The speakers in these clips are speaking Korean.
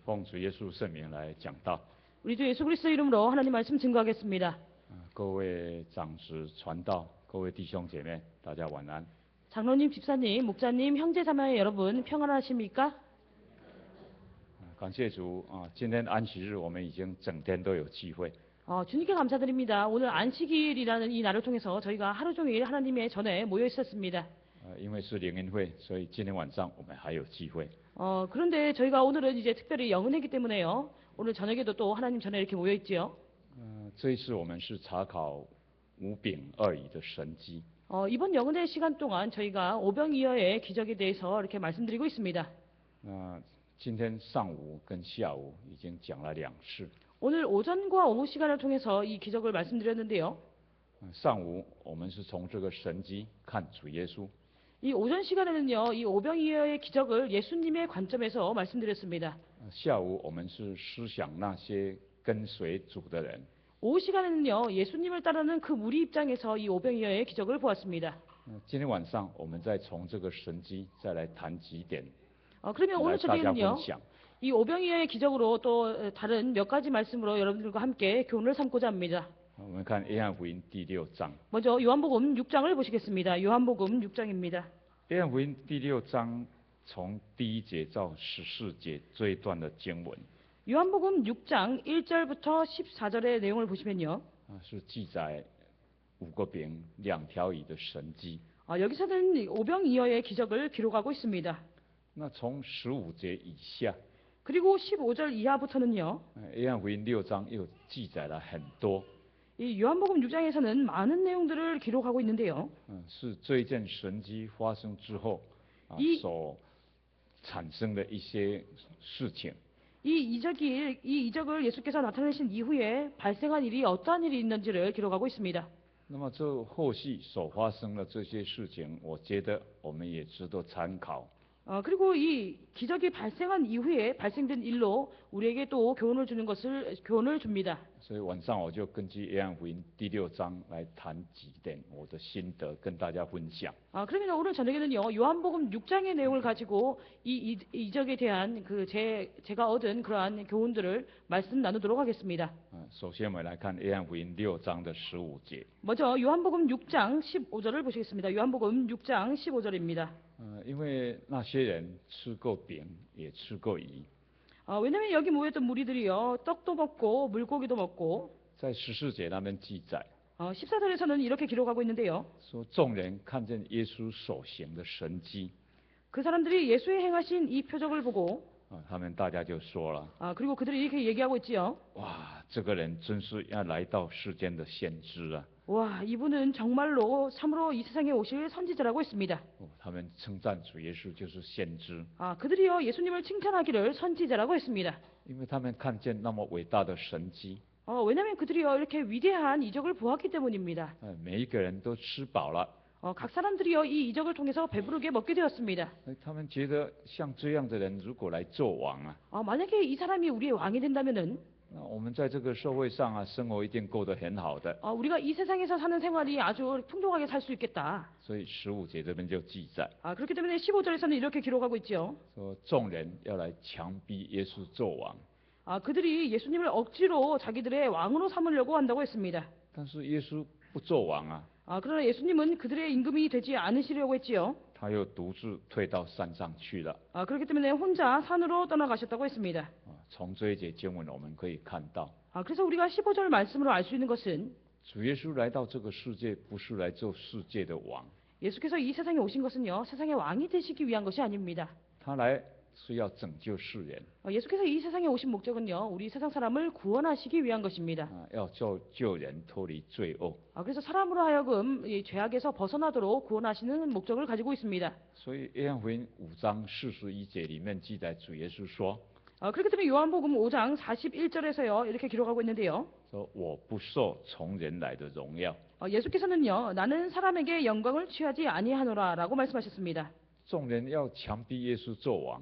奉主耶稣圣名来讲道。 우리 주 예수 그리스도 이름으로 하나님 말씀 증거하겠습니다. 各位长子传道，各位弟兄姐妹，大家晚安。 장로님, 집사님, 목사님, 형제자매 여러분 평안하십니까? 感谢主啊！今天安息日，我们已经整天都有聚会。 주님께 감사드립니다. 오늘 안식일이라는 이 날을 통해서 저희가 하루 종일 하나님의 전에 모여 있었습니다. 因为是灵恩会，所以今天晚上我们还有聚会。 그런데 저희가 오늘은 이제 특별히 영은회기 때문에요. 오늘 저녁에도 또 하나님 전에 이렇게 모여 있지요. 这一次我们是查考五饼二鱼的神迹。 이번 영은회 시간 동안 저희가 오병이어의 기적에 대해서 이렇게 말씀드리고 있습니다. 今天上午跟下午已经讲了2次。 오늘 오전과 오후 시간을 통해서 이 기적을 말씀드렸는데요. 上午我们是从这个神迹看主耶稣。 이 오전 시간에는요, 이 오병이어의 기적을 예수님의 관점에서 말씀드렸습니다. 下午我们是思想那些跟随主的人。 오후 시간에는요, 예수님을 따르는 그 무리 입장에서 이 오병이어의 기적을 보았습니다. 今天晚上我们再从这个神迹再来谈几点。 그러면 오늘 저녁에는요, 이 오병이어의 기적으로 또 다른 몇 가지 말씀으로 여러분들과 함께 교훈을 삼고자 합니다. 我们看约翰福音第6章。 먼저 요한복음 6장을 보시겠습니다. 요한복음 6장입니다. 约翰福音第6章从第1节到14节这一段的经文。 요한복음 6장 1절부터 14절의 내용을 보시면요. 是记载5个饼2条鱼的神迹。 여기서는 오병이어의 기적을 기록하고 있습니다. 那从15节以下， 그리고 15절 이하부터는요. 约翰福音6章又记载了很多。 이 요한복음 6장에서는 많은 내용들을 기록하고 있는데요. 是这一件神迹发生之后所产生的一些事情。 이 이적을 예수께서 나타내신 이후에 발생한 일이 어떠한 일이 있는지를 기록하고 있습니다. 那么这后续所发生的这些事情，我觉得我们也值得参考。 그리고 이 기적이 발생한 이후에 발생된 일로 우리에게 또 교훈을 줍니다. 所以晚上我就根据约翰福音第6章来谈几点我的心得，跟大家分享。 그러면 오늘 저녁에는요, 요한복음 6장의 내용을 가지고 이 이적에 대한 제가 얻은 그러한 교훈들을 말씀 나누도록 하겠습니다. 首先我们来看约翰福音6章的15节。 먼저 요한복음 6장 15절을 보시겠습니다. 요한복음 6장 15절입니다. 因为那些人吃过饼，也吃过鱼。 왜냐면 여기 모였던 무리들이요, 떡도 먹고 물고기도 먹고. 在14节那边记载。 14절에서는 이렇게 기록하고 있는데요. 说众人看见耶稣所行的神迹。 그 사람들이 예수의 행하신 이 표적을 보고 他们大家就说了。 그리고 그들이 이렇게 얘기하고 있지요. 哇，这个人真是要来到世间的先知啊！ 와, 이분은 정말로 참으로 이 세상에 오실 선지자라고 했습니다. 他们称赞主耶稣就是先知。 그들이요, 예수님을 칭찬하기를 선지자라고 했습니다. 因为他们看见那么伟大的神迹。 왜냐면 그들이요, 이렇게 위대한 이적을 보았기 때문입니다. 每一个人都吃饱了。 각 사람들이요, 이 이적을 통해서 배부르게 먹게 되었습니다. 他们觉得像这样的人如果来做王啊， 만약에 이 사람이 우리의 왕이 된다면은 那我们在这个社会上生活一定过得很好的。 우리가 이 세상에서 사는 생활이 아주 풍족하게 살 수 있겠다. 所以15节这边就记载。 그렇기 때문에 15절에서는 이렇게 기록하고 있죠. 说众人要来强逼耶稣做王。 그들이 예수님을 억지로 자기들의 왕으로 삼으려고 한다고 했습니다. 但是耶稣不做王啊。 그러나 예수님은 그들의 임금이 되지 않으시려고 했지요. 他又独自退到山上去了。 그렇기 때문에 혼자 산으로 떠나가셨다고 했습니다. 从这一节经文我们可以看到， 그래서 우리가 15절 말씀으로 알 수 있는 것은 主耶稣来到这个世界，不是来做世界的王， 예수께서 이 세상에 오신 것은요, 세상의 왕이 되시기 위한 것이 아닙니다. 他来是要拯救世人， 예수께서 이 세상에 오신 목적은요, 우리 세상 사람을 구원하시기 위한 것입니다. 要救人脱离罪恶。 그래서 사람으로 하여금 이 죄악에서 벗어나도록 구원하시는 목적을 가지고 있습니다. 所以约翰福音5章41节里面记载，主耶稣说， 그렇기 때문에 요한복음 5장 41절에서요, 이렇게 기록하고 있는데요. 说我不受从人来的荣耀。 예수께서는요, 나는 사람에게 영광을 취하지 아니하노라라고 말씀하셨습니다. 众人要强逼耶稣做王。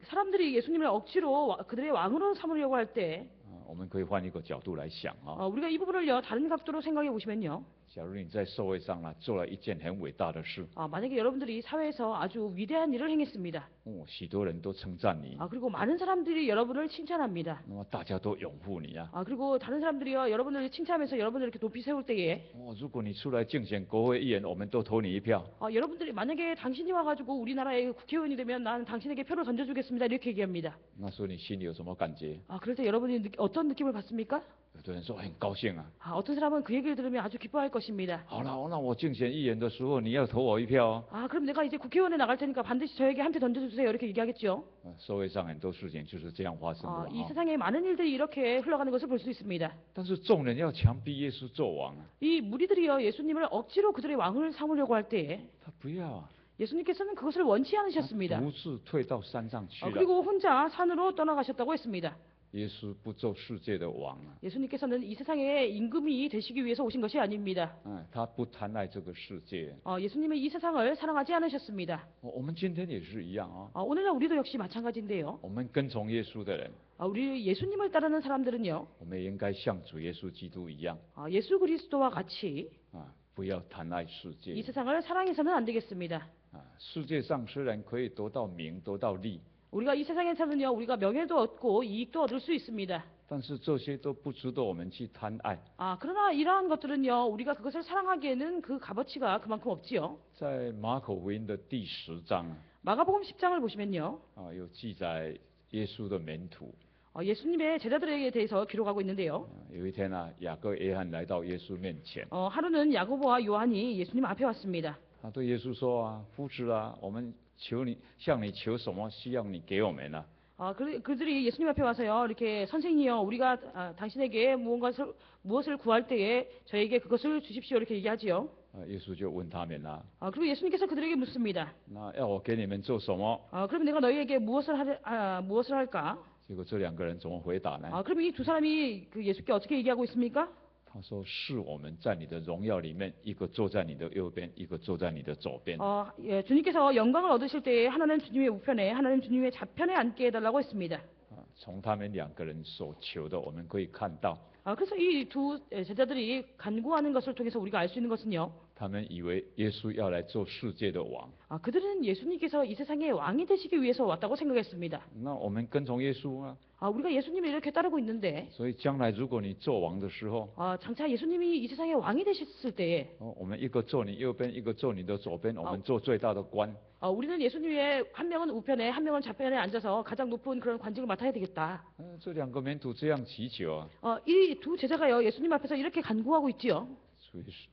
사람들이 예수님을 억지로 그들의 왕으로 삼으려고 할 때, 我们可以换一个角度来想啊。 우리가 이 부분을요, 다른 각도로 생각해 보시면요. 假如你在社会上呢做了一件很伟大的事， 만약에 여러분들이 사회에서 아주 위대한 일을 행했습니다. 许多人都称赞你， 그리고 많은 사람들이 여러분을 칭찬합니다. 那么大家都拥护你啊。 그리고 다른 사람들이요 여러분들을 칭찬하면서 여러분들을 이렇게 높이 세울 때에 如果你出来竞选国会议员，我们都投你一票。 여러분들이 만약에 당신이 와가지고 우리나라의 국회의원이 되면 나는 당신에게 표를 던져주겠습니다. 이렇게 얘기합니다. 那时候你心里有什么感觉？ 그럴 때 여러분이 어떤 느낌을 받습니까? 有的人说很高兴啊。 어떤 사람은 그 얘기를 들으면 아주 기뻐할 것입니다. 好了，那我竞选议员的时候，你要投我一票哦。 그럼 내가 이제 국회의원에 나갈 테니까 반드시 저에게 한 표 던져주세요. 이렇게 얘기하겠죠. 社会上很多事情就是这样发生的。 이 세상에 많은 일들이 이렇게 흘러가는 것을 볼 수 있습니다. 但是众人要强逼耶稣做王啊， 이 무리들이요 예수님을 억지로 그들의 왕을 삼으려고 할 때에 他不要啊， 예수님께서는 그것을 원치 않으셨습니다. 独自退到山上去了。 그리고 혼자 산으로 떠나가셨다고 했습니다. 耶稣不做世界的王啊， 예수님께서는 이 세상의 임금이 되시기 위해서 오신 것이 아닙니다. 他不贪爱这个世界。 예수님은 이 세상을 사랑하지 않으셨습니다. 我们今天也是一样啊。 오늘날 우리도 역시 마찬가지인데요. 我们跟从耶稣的人， 우리 예수님을 따르는 사람들은요. 我们也应该像主耶稣基督一样 예수 그리스도와 같이 不要贪爱世界 이 세상을 사랑해서는 안 되겠습니다. 世界上虽然可以得到名、得到利， 우리가 이 세상에서는요, 우리가 명예도 얻고 이익도 얻을 수 있습니다. 但是这些都不值得我们去贪爱。 그러나 이러한 것들은요, 우리가 그것을 사랑하기에는 그 값어치가 그만큼 없지요. 在马可福音的第10章 마가복음 10장을 보시면요, 有记载耶稣的门徒。 예수님의 제자들에 대해서 기록하고 있는데요. 有一天雅各、约翰来到耶稣面前， 하루는 야고보와 요한이 예수님 앞에 왔습니다. 他对耶稣说夫子我们求你，向你求什么，希望你给我们啊。 그들이 예수님 앞에 와서요, 이렇게 선생님이요, 우리가 당신에게 무엇을 구할 때에 저에게 그것을 주십시오 이렇게 얘기하지요. 耶稣就问他们그리고 예수님께서 그들에게 묻습니다. 那要我给你们做什么？ 그럼 내가 너희에게 무엇을 할까? 结果这两个人怎么回答呢？ 그럼 이 두 사람이 그 예수께 어떻게 얘기하고 있습니까? 他说：“是我们在你的荣耀里面，一个坐在你的右边，一个坐在你的左边。” 주님께서 영광을 얻으실 때에 하나는 주님의 우편에, 하나는 주님의 좌편에 앉게 해달라고 했습니다. 从他们两个人所求的，我们可以看到， 그래서 이 두 제자들이 간구하는 것을 통해서 우리가 알 수 있는 것은요. 他们以为耶稣要来做世界的王。 그들은 예수님께서 이 세상의 왕이 되시기 위해서 왔다고 생각했습니다. 那我们跟从耶稣啊， 우리가 예수님을 이렇게 따르고 있는데, 所以将来如果你做王的时候， 장차 예수님이 이 세상의 왕이 되셨을 때에, 我们一个坐你右边，一个坐你的左边，我们做最大的官。 우리는 예수님의 한 명은 우편에, 한 명은 좌편에 앉아서 가장 높은 그런 관직을 맡아야 되겠다. 这两个门徒这样祈求啊， 이 두 제자가요, 예수님 앞에서 이렇게 간구하고 있지요.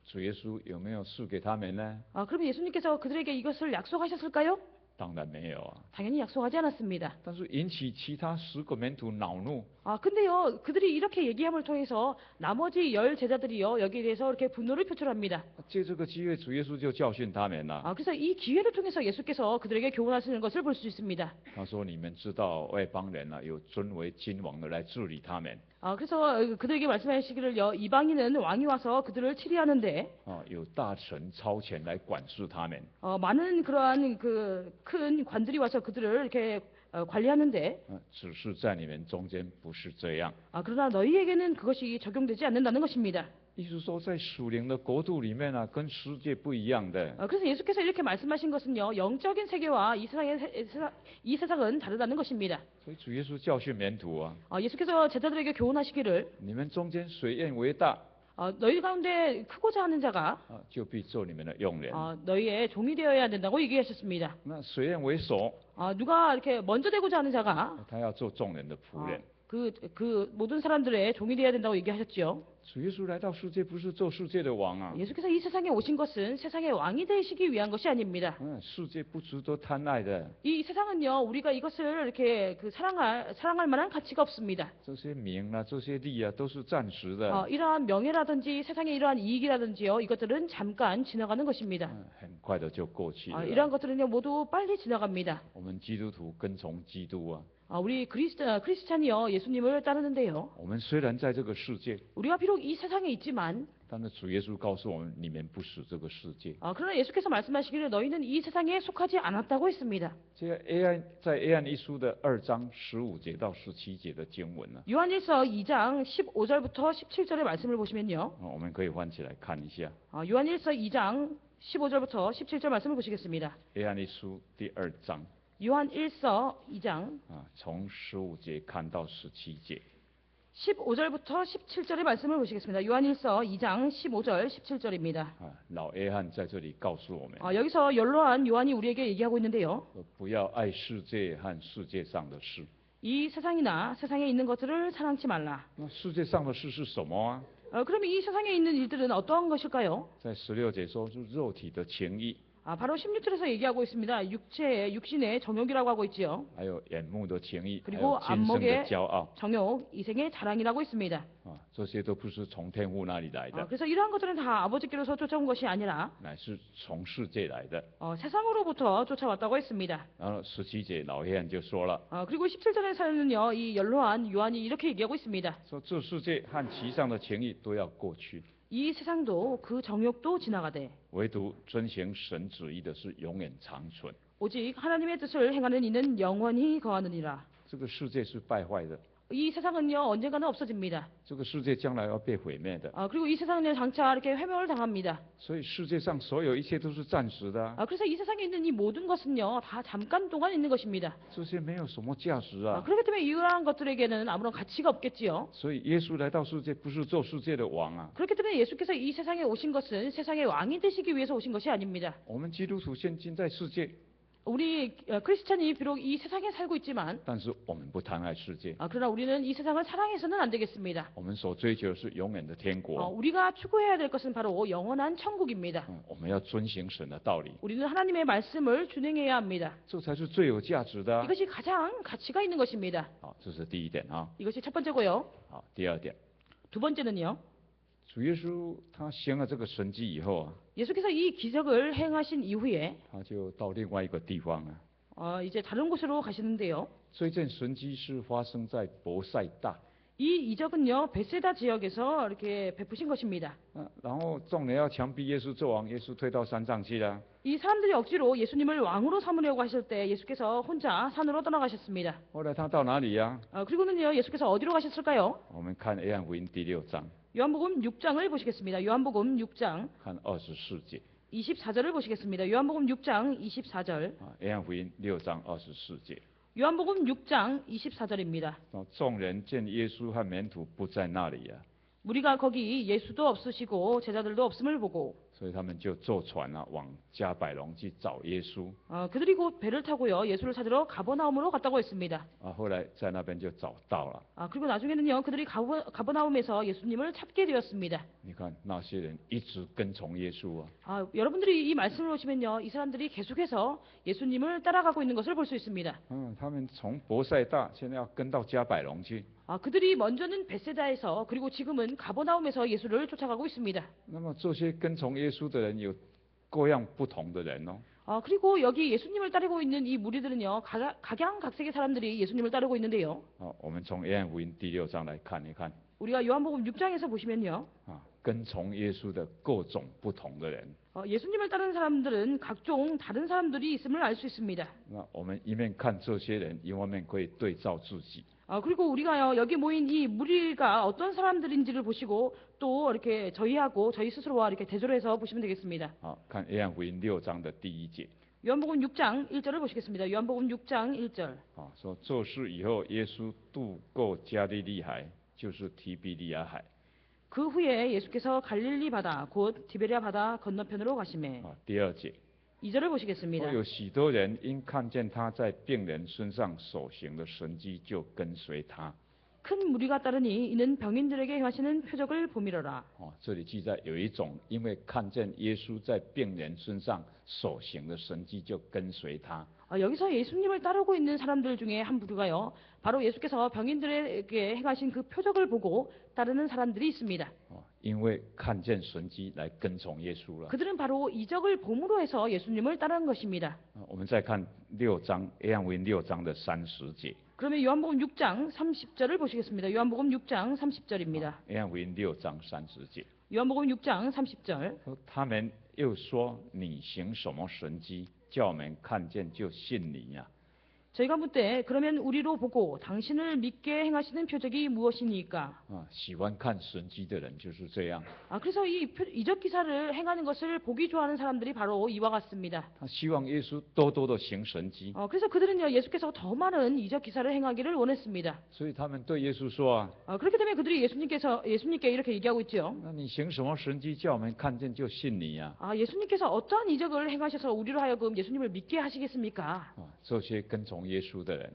主耶稣有没有赐给他们呢？ 그러면 예수님께서 그들에게 이것을 약속하셨을까요? 当然没有啊。 당연히 약속하지 않았습니다. 但是引起其他10个门徒恼怒， 근데요, 그들이 이렇게 얘기함을 통해서 나머지 10 제자들이요, 여기에 대해서 이렇게 분노를 표출합니다. 借这个机会，主耶稣就教训他们了。 그래서 이 기회를 통해서 예수께서 그들에게 교훈하시는 것을 볼 수 있습니다. 他说：“你们知道外邦人有尊为君王的来治理他们， 그래서 그들에게 말씀하시기를요, 이방인은 왕이 와서 그들을 치리하는데, 有大臣超前来管事他们。 많은 그러한 그 큰 관들이 와서 그들을 이렇게 관리하는데, 只是在你们中间不是这样。 그러나 너희에게는 그것이 적용되지 않는다는 것입니다. 意思说，在属灵的国度里面跟世界不一样的。 그래서 예수께서 이렇게 말씀하신 것은요, 영적인 세계와 이 세상은 다르다는 것입니다. 所以主耶稣教训门徒예수께서 제자들에게 교훈하시기를, 你们中间谁愿为大， 너희 가운데 크고자 하는 자가 就必做你们的用人。 너희의 종이 되어야 된다고 얘기하셨습니다. 那谁愿为首， 누가 이렇게 먼저 되고자 하는 자가 他要做众人的仆人。 그 모든 사람들의 종이 되어야 된다고 얘기하셨죠. 主耶稣来到世界，不是做世界的王啊。 예수께서 이 세상에 오신 것은 세상의 왕이 되시기 위한 것이 아닙니다. 世界不值得贪爱的， 이 세상은요, 우리가 이것을 이렇게 사랑할 만한 가치가 없습니다. 这些名这些利都是暂时的， 이러한 명예라든지 세상의 이러한 이익이라든지요, 이것들은 잠깐 지나가는 것입니다. 很快的就过去了。 이러한 것들은요, 모두 빨리 지나갑니다. 我们基督徒跟从基督우리 크리스찬이요, 예수님을 따르는데요. 我们虽然在这个世界， 우리가 비록 비록 이 세상에 있지만 但是主耶稣告诉我们，你们不属这个世界。 그러나 예수께서 말씀하시기를 너희는 이 세상에 속하지 않았다고 했습니다. 在约翰一书的2章15节到17节的经文呢， 요한일서 2장 15절부터 17절의 말씀을 보시면요. 我们可以翻起来看一下。 요한일서 2장 15절부터 17절 말씀을 보시겠습니다. 约翰一书第2章 요한일서 2장 从15节看到17节。 15절부터 17절의 말씀을 보시겠습니다. 요한일서 2장 15절 17절입니다. 老约翰在这里告诉我们， 여기서 연로한 요한이 우리에게 얘기하고 있는데요. 不要爱世界和世界上的事。 이 세상이나 세상에 있는 것들을 사랑치 말라. 那世界上的事是什么啊？ 그러면 이 세상에 있는 일들은 어떠한 것일까요? 在16节说是肉体的情意， 바로 16절에서 얘기하고 있습니다. 육신의 정욕이라고 하고 있지요. 还有眼目的情意，还 그리고 有今生的 안목의 骄傲 정욕, 이생의 자랑이라고 있습니다. 这些都不是从天父那里来的， 그래서 이러한 것들은 다 아버지께로서 쫓아온 것이 아니라 乃是从世界来的。 세상으로부터 쫓아왔다고 했습니다. 然后17节老约翰就说了， 그리고 17절에서는요, 이 연로한 요한이 이렇게 얘기하고 있습니다. 说这世界和其上的情意都要过去， 이 세상도 그 정욕도 지나가되 唯独遵行神旨意的是永远长存。 오직 하나님의 뜻을 행하는 이는 영원히 거하느니라. 这个世界是败坏的， 이 세상은요, 언젠가는 없어집니다. 这个世界将来要被毁灭的， 그리고 이 세상은요, 장차 이렇게 회멸을 당합니다. 所以世界上所有一切都是暂时的啊， 그래서 이 세상에 있는 이 모든 것은요, 다 잠깐 동안 있는 것입니다. 这些没有什么价值啊。 그렇기 때문에 이러한 것들에게는 아무런 가치가 없겠지요. 所以耶稣来到世界不是做世界的王啊。 그렇기 때문에 예수께서 이 세상에 오신 것은 세상의 왕이 되시기 위해서 오신 것이 아닙니다. 我们基督徒现今在世界， 우리 크리스찬이 비록 이 세상에 살고 있지만 但是我们不贪爱世界， 그러나 우리는 이 세상을 사랑해서는 안 되겠습니다. 我们所追求的是永远的天国。 우리가 추구해야 될 것은 바로 영원한 천국입니다. 我们要遵行神的道理， 우리는 하나님의 말씀을 준행해야 합니다. 这才是最有价值的啊。 이것이 가장 가치가 있는 것입니다. 好，这是第一点啊。 이것이 첫 번째고요. 好，第二点， 두 번째는요. 主耶稣他行了这个神迹以后啊， 예수께서 이 기적을 행하신 이후에 他就到另外一个地方啊。 이제 다른 곳으로 가시는데요. 这件神迹是发生在伯赛大， 이 이적은요, 베세다 지역에서 이렇게 베푸신 것입니다. 然后众人要强逼耶稣做王，耶稣退到山上去了。 이 사람들이 억지로 예수님을 왕으로 삼으려고 하실 때 예수께서 혼자 산으로 떠나가셨습니다. 后来他到哪里呀？ 그리고는요, 예수께서 어디로 가셨을까요? 我们看约翰福音第6章， 요한복음 6장을 보시겠습니다. 요한복음 6장 看24节。 24절을 보시겠습니다. 요한복음 6장 24절. 约翰福音6章24节。 요한복음 6장 24절입니다. 众人见耶稣和门徒不在那里呀， 우리가 거기 예수도 없으시고 제자들도 없음을 보고 所以他们就坐船往加百隆去找耶稣。 그들이 곧 배를 타고요, 예수를 찾으러 가버나움으로 갔다고 했습니다. 后来在那边就找到了。 그리고 나중에는요, 그들이 가버나움에서 예수님을 찾게 되었습니다. 你看那些人一直跟从耶稣啊， 여러분들이 이 말씀을 보시면요, 이 사람들이 계속해서 예수님을 따라가고 있는 것을 볼 수 있습니다. 他们从伯赛大现在要跟到加百隆去。 그들이 먼저는 베세다에서 그리고 지금은 가버나움에서 예수를 쫓아가고 있습니다. 那么这些跟从耶稣的人有各样不同的人哦。 그리고 여기 예수님을 따르고 있는 이 무리들은요, 각양각색의 사람들이 예수님을 따르고 있는데요. 我们从约翰福音第6章来看一看。 우리가 요한복음 6장에서 보시면요. 跟从耶稣的各种不同的人。 예수님을 따르는 사람들은 각종 다른 사람들이 있음을 알 수 있습니다. 那我们一面看这些人，一方面可以对照自己。 그리고 우리가요, 여기 모인 이 무리가 어떤 사람들인지를 보시고 또 이렇게 저희하고 저희 스스로와 이렇게 대조를 해서 보시면 되겠습니다. 看约翰福音6章的第1节。 요한복음 6장 1절을 보시겠습니다. 요한복음 6장 1절. 说这事以后，耶稣渡过加利利海，就是提比利亚海。 그 후에 예수께서 갈릴리 바다 곧 디베리아 바다 건너편으로 가시매. 第2节。 2절을 보시겠습니다. 有许多人因看见他在病人身上所行的神迹，就跟随他。 큰 무리가 따르니 이는 병인들에게 행하시는 표적을 보미러라. 这里记载有一种因为看见耶稣在病人身上所行的神迹，就跟随他。 여기서 예수님을 따르고 있는 사람들 중에 한 부류가요, 바로 예수께서 병인들에게 행하신 그 표적을 보고 따르는 사람들이 있습니다. 因为看见神迹来跟从耶稣了。 그들은 바로 이적을 봄으로 해서 예수님을 따르는 것입니다. 我们再看6章约翰福音6章的30节。 그러면 요한복음 6장 30절을 보시겠습니다. 요한복음 6장 30절입니다. 约翰福音6章30节， 요한복음 6장 30절. 他们又说：“你行什么神迹，叫我们看见就信你呀、 저희가 묻되 그러면 우리로 보고 당신을 믿게 행하시는 표적이 무엇이니까? 喜欢看神迹的人就是这样， 그래서 이 이적 기사를 행하는 것을 보기 좋아하는 사람들이 바로 이와 같습니다. 他希望耶稣多多的行神迹， 그래서 그들은요 예수께서 더 많은 이적 기사를 행하기를 원했습니다. 所以他们对耶稣说：“啊， 그렇기 때문에 그들이 예수님께 이렇게 얘기하고 있죠. 那你行什么神迹，叫我们看见就信你呀、 예수님께서 어떠한 이적을 행하셔서 우리로 하여금 예수님을 믿게 하시겠습니까? 这些跟从耶稣的人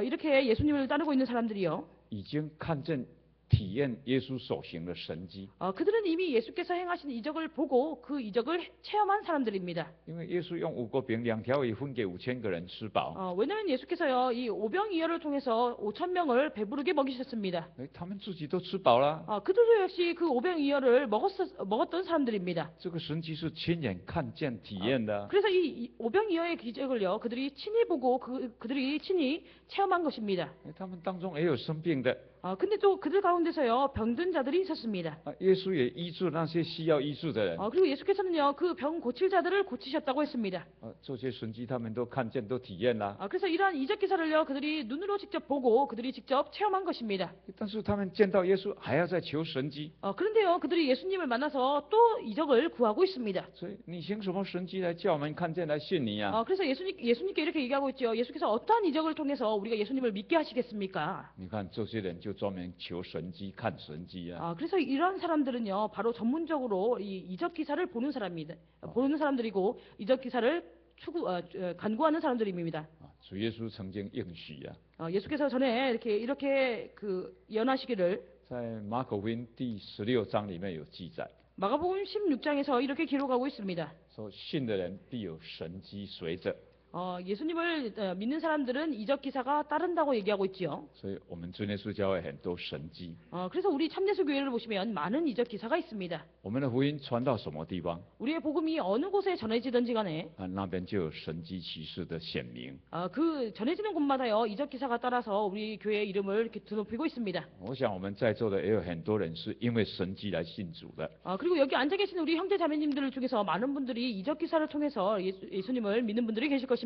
이렇게 예수님을 따르고 있는 사람들이요. 已经看见、体验耶稣所行的神迹， 그들은 이미 예수께서 행하신 이적을 보고 그 이적을 체험한 사람들입니다. 因为耶稣用5个饼2条鱼分给5000个人吃饱， 왜냐하면 예수께서요 이 오병이어를 통해서 5,000명을 배부르게 먹이셨습니다. 他们自己都吃饱了。 그들도 역시 그 오병이어를 먹었던 사람들입니다. 这个神迹是亲眼看见、体验的。 그래서 이 오병이어의 기적을요 그들이 친히 보고 그들이 친히 체험한 것입니다. 他们当中也有生病的， 근데 또 그들 가운데서요 병든 자들이 있었습니다. 耶稣也医治那些需要医治的人。 그리고 예수께서는요 그 병 고칠 자들을 고치셨다고 했습니다. 这些神迹他们都看见、都体验了。 그래서 이러한 이적 기사를요 그들이 눈으로 직접 보고 그들이 직접 체험한 것입니다. 但是他们见到耶稣，还要再求神迹。 그런데요 그들이 예수님을 만나서 또 이적을 구하고 있습니다. 所以你行什么神迹来叫我们看见、来信你呀、 그래서 예수님께 이렇게 얘기하고 있죠. 예수께서 어떠한 이적을 통해서 우리가 예수님을 믿게 하시겠습니까? 你看这些人就专门求神迹、看神迹啊。 그래서 이러한 사람들은요 바로 전문적으로 이 이적 기사를 보는 사람들이고 이적 기사를 간구하는 사람들입니다. 主耶稣曾经应许啊， 예수께서 전에 이렇게 연하시기를 在马可福音第16章里面有记载， 마가복음 16장에서 이렇게 기록하고 있습니다. 说信的人必有神迹随着。 예수님을 믿는 사람들은 이적 기사가 따른다고 얘기하고 있지요. 所以我们真耶稣教会很多神迹。 그래서 우리 참예수 교회를 보시면 많은 이적 기사가 있습니다. 我们的福音传到什么地方 우리의 복음이 어느 곳에 전해지든지 간에 那边就有神迹奇事的显明。 그 전해지는 곳마다요 이적 기사가 따라서 우리 교회의 이름을 이렇게 드높이고 있습니다. 我想我们在座的也有很多人是因为神迹来信主的。 그리고 여기 앉아 계신 우리 형제 자매님들 중에서 많은 분들이 이적 기사를 통해서 예수님을 믿는 분들이 계실 것입니다.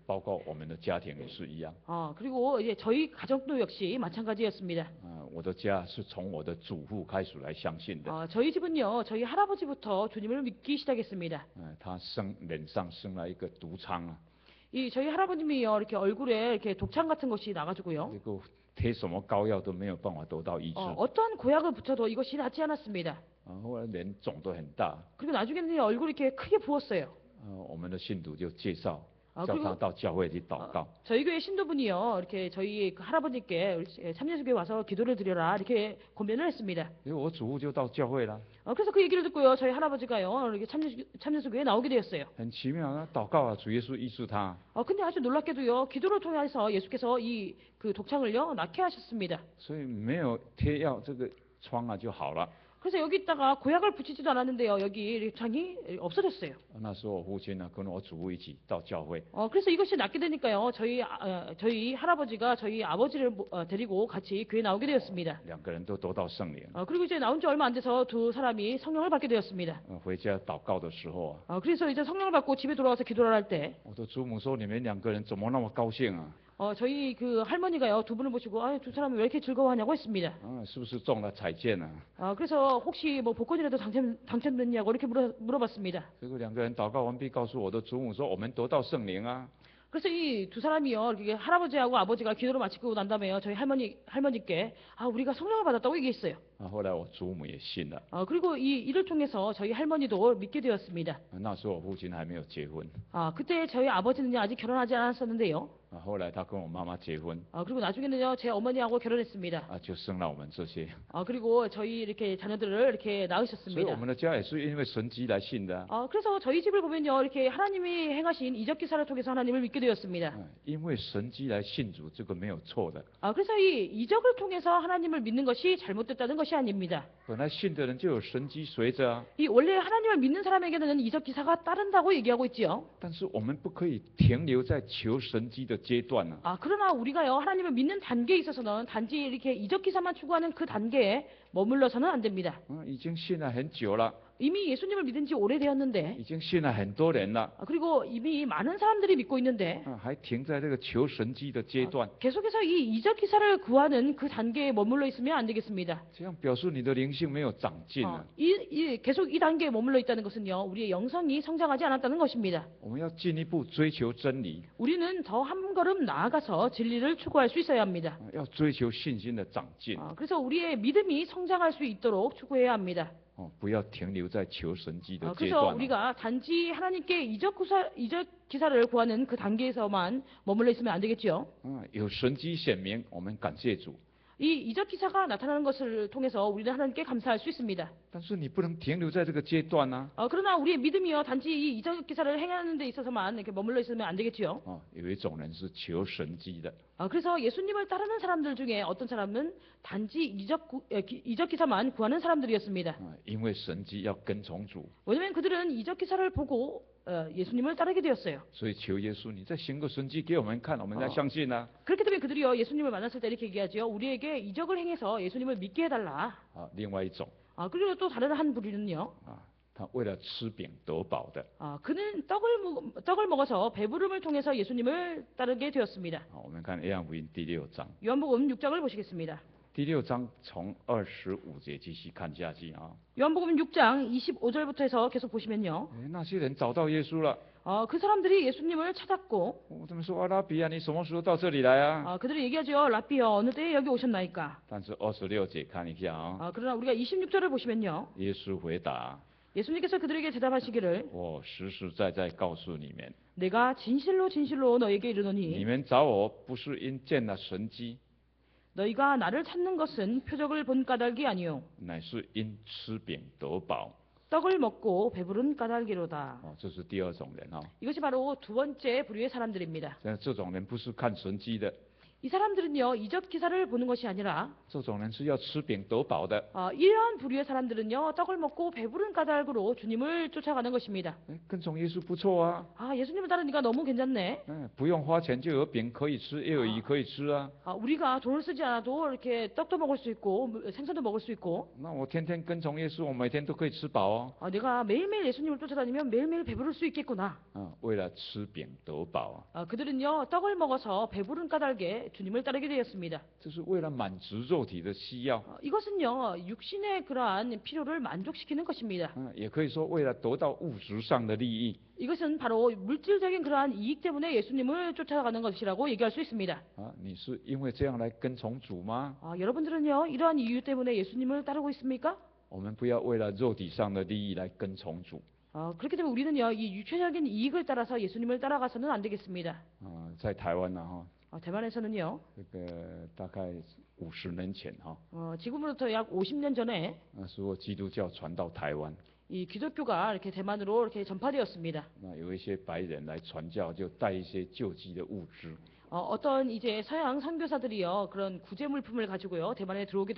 包括我们的家庭也是一样。 그리고 이제 저희 가정도 역시 마찬가지였습니다. 我的家是从我的祖父开始来相信的。 저희 집은요 저희 할아버지부터 주님을 믿기 시작했습니다. 他脸上生了一个毒疮啊， 저희 할아버님이요 이렇게 얼굴에 이렇게 독창 같은 것이 나가지고요. 这个贴什么膏药都没有办法得到医治。 어떠한 고약을 붙여도 이것이 낫지 않았습니다. 后来脸肿得很大， 그리고 나중에는 얼굴이 이렇게 크게 부었어요. 我们的信徒就介绍 아, 叫 그리고 他到教会去祷告。 저희 교회 신도분이요 이렇게 저희 그 할아버지께 참여수교회 와서 기도를 드려라 이렇게 권면을 했습니다. 因为我祖父就到教会了， 그래서 그 얘기를 듣고요 저희 할아버지가요 이렇게 참여수교회에 나오게 되었어요. 很奇妙啊，祷告啊，主耶稣医治他。 근데 아주 놀랍게도요 기도를 통해서 예수께서 이 그 독창을요 낫게 하셨습니다. 所以没有贴药，这个疮啊就好了。 그래서 여기다가 고약을 붙이지도 않았는데요 여기 창이 없어졌어요. 那时候我父亲呢跟我祖父一起到教会， 그래서 이것이 낫게 되니까요 저희 할아버지가 저희 아버지를 데리고 같이 교회 나오게 되었습니다. 2个人都得到圣灵。 그리고 이제 나온 지 얼마 안 돼서 두 사람이 성령을 받게 되었습니다. 回家祷告的时候啊， 그래서 이제 성령을 받고 집에 돌아와서 기도를 할 때 我的祖母说：“你们2个人怎么那么高兴啊？ 저희 그 할머니가요 두 분을 보시고 두 사람이 왜 이렇게 즐거워하냐고 했습니다. 是不是中了彩券啊？” 그래서 혹시 뭐 복권이라도 당첨됐냐고 이렇게 물어봤습니다. 结果2个人祷告完毕，告诉我的祖母说：“我们得到圣灵啊。” 그래서 이 두 사람이요 이렇게 할아버지하고 아버지가 기도를 마치고 난 다음에요 저희 할머니께 우리가 성령을 받았다고 얘기했어요. 后来我祖母也信了。 그리고 이 일을 통해서 저희 할머니도 믿게 되었습니다. 那时候我父亲还没有结婚。 그때 저희 아버지는 아직 결혼하지 않았었는데요. 后来他跟我妈妈结婚。 그리고 나중에는요 제 어머니하고 결혼했습니다. 就生了我们这些。 그리고 저희 이렇게 자녀들을 이렇게 所以 낳으셨습니다. 我们的家也是因为神迹来信的。 그래서 저희 집을 보면요 이렇게 하나님이 행하신 이적 기사를 통해서 하나님을 믿게 되었습니다. 因为神迹来信主，这个没有错的。 그래서 이 이적을 통해서 하나님을 믿는 것이 잘못됐다는 것이 것이 아닙니다. 本来信的人就有神迹随着啊， 이 원래 하나님을 믿는 사람에게는 이적 기사가 따른다고 얘기하고 있지요. 但是我们不可以停留在求神迹的阶段啊。 그러나 우리가요 하나님을 믿는 단계에 있어서는 단지 이렇게 이적 기사만 추구하는 그 단계에 머물러서는 안 됩니다. 已经信了很久了， 이미 예수님을 믿은 지 오래되었는데 已经信了很多人了， 그리고 이미 많은 사람들이 믿고 있는데 还停在这个求神迹的阶段， 계속해서 이 이적 기사를 구하는 그 단계에 머물러 있으면 안 되겠습니다. 这样表示你的灵性没有长进啊。 계속 이 단계에 머물러 있다는 것은요 우리의 영성이 성장하지 않았다는 것입니다. 我们要进一步追求真理， 우리는 더 한 걸음 나아가서 진리를 추구할 수 있어야 합니다. 要追求信心的长进， 그래서 우리의 믿음이 성장할 수 있도록 추구해야 합니다. 不要停留在求神迹的阶 그래서 段啊。 우리가 단지 하나님께 이적 기사를 구하는 그 단계에서만 머물러 있으면 안 되겠죠. 有神迹显明，我们感谢主。 이 이적 기사가 나타나는 것을 통해서 우리는 하나님께 감사할 수 있습니다. 但是你不能停留在这个阶段啊。 그러나 우리의 믿음이요 단지 이 이적 기사를 행하는 데 있어서만 이렇게 머물러 있으면 안 되겠죠. 有一种人是求神迹的， 그래서 예수님을 따르는 사람들 중에 어떤 사람은 단지 이적 기사만 구하는 사람들이었습니다. 因为神迹要跟从主， 왜냐하면 그들은 이적 기사를 보고 예수님을 따르게 되었어요. 所以求耶稣，你再行个神迹给我们看，我们再相信啊。 그렇기 때문에 그들이요 예수님을 만났을 때 이렇게 얘기하죠. 우리에게 이적을 행해서 예수님을 믿게 해달라. 另外一种 그리고 또 다른 한 부류는요. 他为了吃饼得饱的。 그는 떡을 먹어서 배부름을 통해서 예수님을 따르게 되었습니다. 我们看约翰福音第6章， 요한복음 6장을 보시겠습니다. 第6章从25节继续看下去啊。 요한복음 6장 25절부터 해서 계속 보시면요. 那些人找到耶稣了， 그 사람들이 예수님을 찾았고 他们说啊，拉比啊，你什么时候到这里来啊？ 그들이 얘기하죠. 라비여 어느 때에 여기 오셨나이까. 但是26节看一下啊， 그러나 우리가 26절을 보시면요. 耶稣回答： 예수님께서 그들에게 대답하시기를 我实实在在告诉你们， 내가 진실로 진실로 너에게 你 이르노니 们找我不是因见了神迹， 너희가 나를 찾는 것은 표적을 본 까닭이 아니요 乃是因吃饼得饱。 떡을 먹고 배부른 까닭이로다. 这是第二种人啊。 이것이 바로 두 번째 부류의 사람들입니다. 这种人不是看神迹的， 이 사람들은요 이적 기사를 보는 것이 아니라 这种人是要吃饼得饱的。 이러한 부류의 사람들은요 떡을 먹고 배부른 까닭으로 주님을 쫓아가는 것입니다. 跟从耶稣不错啊， 예수님을 따르니까 너무 괜찮네. 不用花钱就有饼可以吃，也有鱼可以吃啊。 우리가 돈을 쓰지 않아도 이렇게 떡도 먹을 수 있고 생선도 먹을 수 있고 那我天天跟从耶稣，我每天都可以吃饱哦。 내가 매일매일 예수님을 쫓아다니면 매일매일 배부를 수 있겠구나. 为了吃饼得饱啊， 그들은요 떡을 먹어서 배부른 까닭에 주님을 따르게 되었습니다. 这是为了满足肉体的需要， 이것은요 육신의 그러한 필요를 만족시키는 것입니다. 也可以说为了得到物质上的利益。 이것은 바로 물질적인 그러한 이익 때문에 예수님을 쫓아가는 것이라고 얘기할 수 있습니다. 你是因为这样来跟从主吗？ 여러분들은요 이러한 이유 때문에 예수님을 따르고 있습니까? 我们不要为了肉体上的利益来跟从主。 그렇기 때문에 우리는요 이 육체적인 이익을 따라서 예수님을 따라가서는 안 되겠습니다. 在台湾呢， 대만에서는요 这个大概50年前哈， 지금으로부터 약 50년 전에 那时候基督教传到台湾， 이 기독교가 이렇게 대만으로 이렇게 전파되었습니다. 那有一些白人来传教，就带一些救济的物资。 어떤 이제 서양 선교사들이요 그런 구제 물품을 가지고요 대만에 들어오게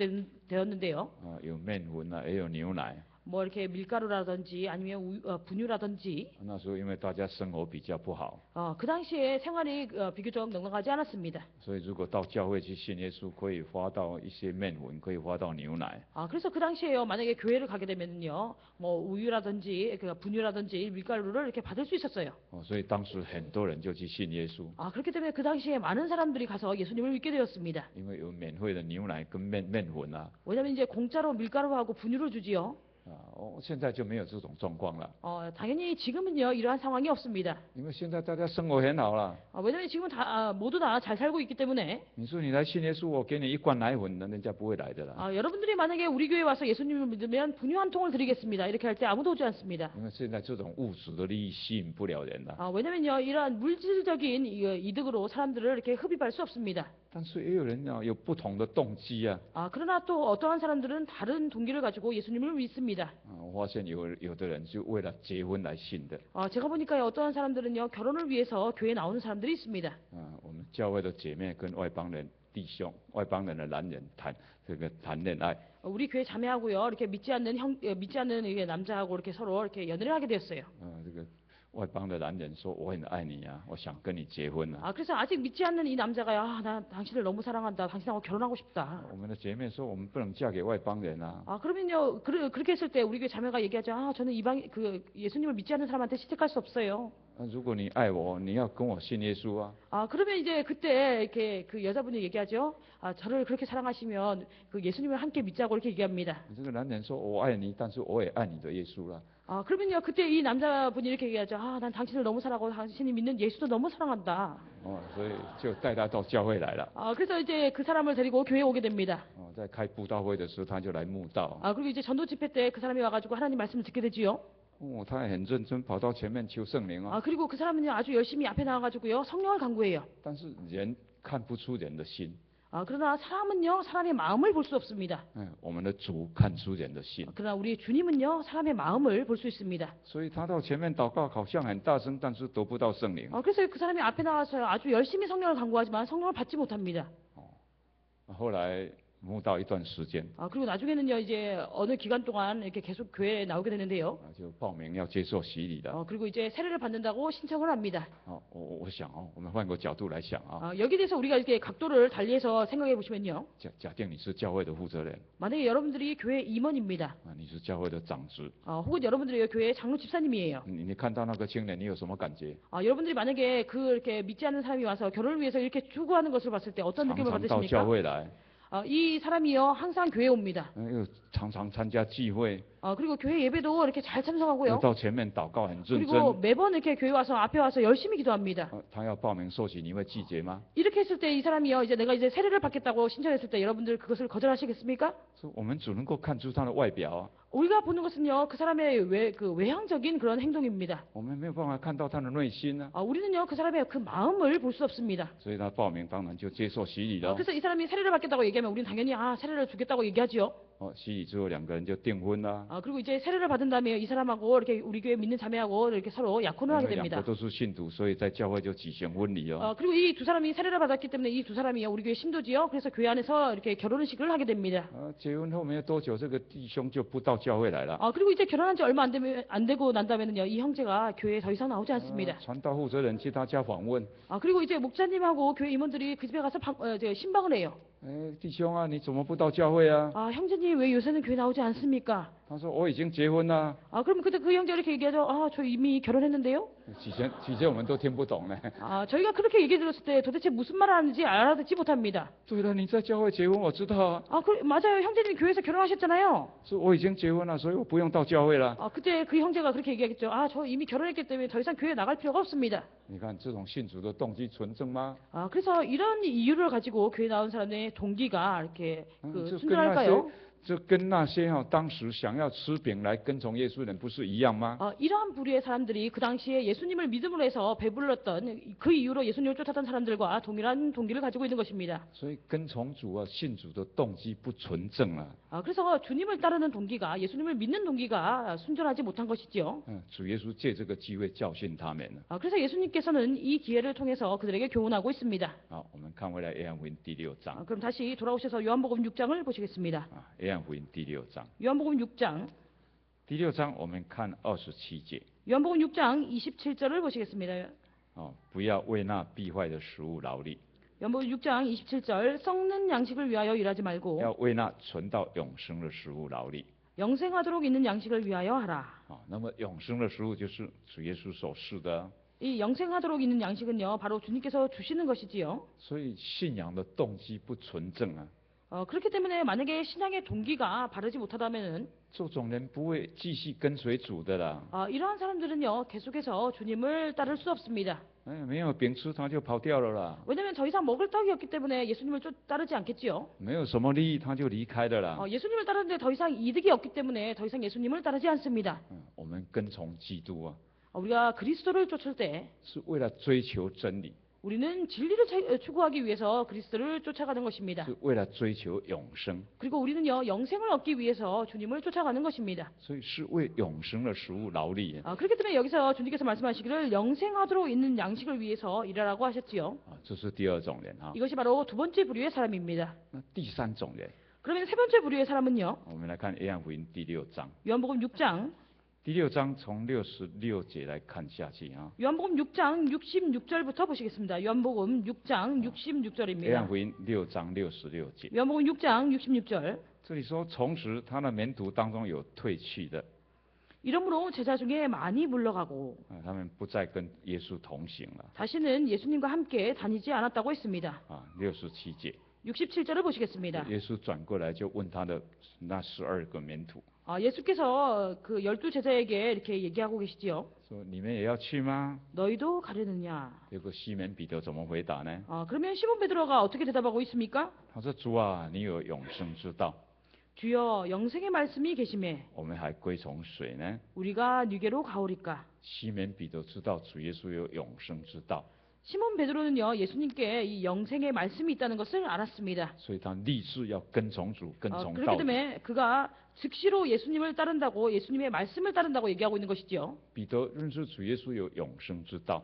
되었는데요. 有面粉啊，也有牛奶。 뭐 이렇게 밀가루라든지 아니면 분유라든지 那时候因为大家生活比较不好， 그 당시에 생활이 비교적 넉넉하지 않았습니다. 所以如果到教会去信耶稣，可以花到一些面粉，可以花到牛奶。 그래서 그 당시에요 만약에 교회를 가게 되면요 뭐 우유라든지 분유라든지 밀가루를 이렇게 받을 수 있었어요. 所以当时很多人就去信耶稣， 그렇기 때문에 그 당시에 많은 사람들이 가서 예수님을 믿게 되었습니다. 因为有免费的牛奶跟面粉啊。 왜냐하면 이제 공짜로 밀가루하고 분유를 주지요. 现在就没有这种状况了， 당연히 지금은요 이러한 상황이 없습니다. 因为现在大家生活很好了。 왜냐하면 지금은 모두 다 잘 살고 있기 때문에 你说你来信耶稣，我给你一罐奶粉，那人家不会来的啦。 여러분들이 만약에 우리 교회 와서 예수님을 믿으면 분유 한 통을 드리겠습니다. 이렇게 할 때 아무도 오지 않습니다. 因为现在这种物质的利益吸引不了人了。 왜냐면요 이러한 물질적인 이득으로 사람들을 이렇게 흡입할 수 없습니다. 但是也有人有不同的动机啊。 그러나 또 어떠한 사람들은 다른 동기를 가지고 예수님을 믿습니다. 我发现有的人就为了结婚来信的。 제가 보니까 어떠한 사람들은요 결혼을 위해서 교회에 나오는 사람들이 있습니다. 我们教会的姐妹跟外邦人弟兄、外邦人的男人谈恋爱。 우리 교회 자매하고요, 이렇게 믿지 않는 이게 남자하고 이렇게 서로 이렇게 연애를 하게 되었어요. 这个外邦的男人说我很爱你啊，我想跟你结婚啊。 그래서 아직 믿지 않는 이 남자가 나 당신을 너무 사랑한다, 당신하고 결혼하고 싶다. 我们的姐妹说我们不能嫁给外邦人啊。 그러면요, 그렇게 했을 때 우리 교회 자매가 얘기하죠. 저는 예수님을 믿지 않는 사람한테 시집갈 수 없어요. 如果你爱我，你要跟我信耶稣啊。 그러면 이제 그때 이렇게 그 여자분이 얘기하죠. 저를 그렇게 사랑하시면 그 예수님을 함께 믿자고 이렇게 얘기합니다. 这个男人说我爱你，但是我也爱你的耶稣啦。 그러면요, 그때 이 남자분이 이렇게 얘기하죠. 난 당신을 너무 사랑하고 당신이 믿는 예수도 너무 사랑한다. 所以就带他到教会来了。 그래서 이제 그 사람을 데리고 교회에 오게 됩니다. 在开布道会的时候，他就来慕道。 그리고 이제 전도 집회 때 그 사람이 와가지고 하나님 말씀을 듣게 되지요. 他很认真跑到前面求圣灵啊。 그리고 그 사람은요, 아주 열심히 앞에 나와가지고요, 성령을 간구해요. 但是人看不出人的心。 그러나 사람은요, 사람의 마음을 볼 수 없습니다. 我们的主看出人的心。 그러나 우리 주님은요, 사람의 마음을 볼 수 있습니다. 所以他到前面祷告，好像很大声，但是得不到圣灵。 그래서 그 사람이 앞에 나와서 아주 열심히 성령을 간구하지만 성령을 받지 못합니다. 后来慕道一段时间， 그리고 나중에는요, 이제 어느 기간 동안 이렇게 계속 교회에 나오게 되는데요. 就报名要接受洗礼了。 그리고 이제 세례를 받는다고 신청을 합니다. 我想我们换个角度来想啊， 여기에 대해서 우리가 이렇게 각도를 달리해서 생각해 보시면요. 假定你是教会的负责人， 만약에 여러분들이 교회 임원입니다. 你是教会的长子， 혹은 여러분들이 교회 장로 집사님이에요. 你看到那个青年，你有什么感觉？ 여러분들이 만약에 이렇게 믿지 않는 사람이 와서 결혼을 위해서 이렇게 추구하는 것을 봤을 때 어떤 常 느낌을 常到教 받으십니까? 会来， 이 사람이요, 항상 교회에 옵니다. 又常常参加聚会， 그리고 교회 예배도 이렇게 잘 참석하고요. 又到前面祷告很认 그리고 真。 매번 이렇게 교회 와서 앞에 와서 열심히 기도합니다. 他要报名受洗，你会拒绝吗？ 이렇게 했을 때 이 사람이요, 내가 이제 세례를 받겠다고 신청했을 때 여러분들 그것을 거절하시겠습니까? 说我们只能够看出他的外表， 우리가 보는 것은요, 그 사람의 외향적인 그런 행동입니다. 我们没有办法看到他的内心啊。 우리는요, 그 사람의 그 마음을 볼 수 없습니다. 所以他报名当然就接受洗礼了。 그래서 이 사람이 세례를 받겠다고 얘기하면 우리는 당연히 세례를 주겠다고 얘기하지요. 洗礼之后两个人就订婚啦。 그리고 이제 세례를 받은 다음에 이 사람하고 이렇게 우리 교회 믿는 자매하고 이렇게 서로 약혼을 하게 两 됩니다. 个都是信徒，所以在教会就举行婚礼哦。 그리고 이 두 사람이 세례를 받았기 때문에 이 두 사람이요, 우리 교회 신도지요. 그래서 교회 안에서 이렇게 결혼식을 하게 됩니다. 结婚后没有多久，这个弟兄就不到教会来了。 그리고 이제 결혼한 지 얼마 안 되고 난 다음에는요, 이 형제가 교회에 더 이상 나오지 않습니다. 传道负责人去他家访问， 그리고 이제 목사님하고 교회 임원들이 그 집에 가서 신방을 해요. 弟兄啊，你怎么不到教会啊？ 형제님 왜 요새는 교회 나오지 않습니까? 他说我已经结婚了。 그럼 그때 그 형제가 이렇게 얘기하죠. 저 이미 결혼했는데요. 起先我们都听不懂呢。 저희가 그렇게 얘기 들었을 때 도대체 무슨 말 하는지 알아듣지 못합니다. 对了，你在教会结婚，我知道啊。 맞아요. 형제님 교회에서 결혼하셨잖아요. 说我已经结婚了，所以我不用到教会了。 그때 그 형제가 그렇게 얘기하겠죠. 저 이미 결혼했기 때문에 더 이상 교회 나갈 필요가 없습니다. 你看这种信主的动机纯正吗？ 그래서 이런 이유를 가지고 교회 나온 사람의 동기가 이렇게 就跟那些 순전할까요? 这跟那些当时想要吃饼来跟从耶稣的人不是一样吗？ 이러한 부류의 사람들이 그 당시에 예수님을 믿음으로 해서 배불렀던 그 이유로 예수님을 쫓았던 사람들과 동일한 동기를 가지고 있는 것입니다. 所以跟从主啊、信主的动机不纯正啊。 그래서 주님을 따르는 동기가, 예수님을 믿는 동기가 순전하지 못한 것이지요. 主耶稣借这个机会教训他们。 그래서 예수님께서는 이 기회를 통해서 그들에게 교훈하고 있습니다. 好，我们看回来约翰福音第6章。 그럼 다시 돌아오셔서 요한복음 6장을 보시겠습니다. 约翰福音第6章。 요한복음 6장. 第6章我们看27节。 요한복음 6장 27절을 보시겠습니다. 不要为那必坏的食物劳力， 요한복음 6장 27절 썩는 양식을 위하여 일하지 말고 要为那存到永生的食物劳力。 영생하도록 있는 양식을 위하여 하라. 那么永生的食物就是主耶稣所示的。 이 영생하도록 있는 양식은요, 바로 주님께서 주시는 것이지요. 所以信仰的动机不纯正啊， 그렇기 때문에 만약에 신앙의 동기가 바르지 못하다면은 这种人不会继续跟随主的啦。 이러한 사람들은요, 계속해서 주님을 따를 수 없습니다. 没有饼吃他就跑掉了啦， 왜냐하면 더 이상 먹을 떡이 없기 때문에 예수님을 따르지 않겠지요. 没有什么利益他就离开了啦。 예수님을 따르는데 더 이상 이득이 없기 때문에 더 이상 예수님을 따르지 않습니다. 我们跟从基督啊， 우리가 그리스도를 쫓을 때 是为了追求真理， 우리는 진리를 추구하기 위해서 그리스도를 쫓아가는 것입니다. 是为了追求永生， 그리고 우리는요, 영생을 얻기 위해서 주님을 쫓아가는 것입니다. 所以是为永生的食物劳力。 그렇기 때문에 여기서 주님께서 말씀하시기를 영생하도록 있는 양식을 위해서 일하라고 하셨지요. 这是第二种人啊。 이것이 바로 두 번째 부류의 사람입니다. 那第三种人， 그러면 세 번째 부류의 사람은요. 我们来看约翰福音第6章。 요한복음 6장. 第6章从66节来看下去啊。 요한복음 6장 66절부터 보시겠습니다. 요한복음 6장 约 66절입니다. 翰福音6章66节。 요한복음 6장 66절. 这里说，从此他的门徒当中有退去的， 이러므로 제자 중에 많이 물러가고 他们不再跟耶稣同行了。 다시는 예수님과 함께 다니지 않았다고 했습니다. 67节， 67절을 보시겠습니다. 耶稣转过来就问他的那12个门徒， 예수께서 그 12제자에게 이렇게 얘기하고 계시지요. 说你们也要去吗？ 너희도 가려느냐? 结果西门彼得怎么回答呢？ 그러면 시몬 베드로가 어떻게 대답하고 있습니까? 他说：“主啊，你有永生之道， 주여 영생의 말씀이 계심에 我们还归从谁呢？” 우리가 네게로 가오리까? 西门彼得知道主耶稣有永生之道， 시몬 베드로는요 예수님께 이 영생의 말씀이 있다는 것을 알았습니다. 所以他立志要跟从主，跟从 그렇기 到底。 때문에 그가 즉시로 예수님을 따른다고 예수님의 말씀을 따른다고 얘기하고 있는 것이죠. 彼得认识主耶稣有永生之道，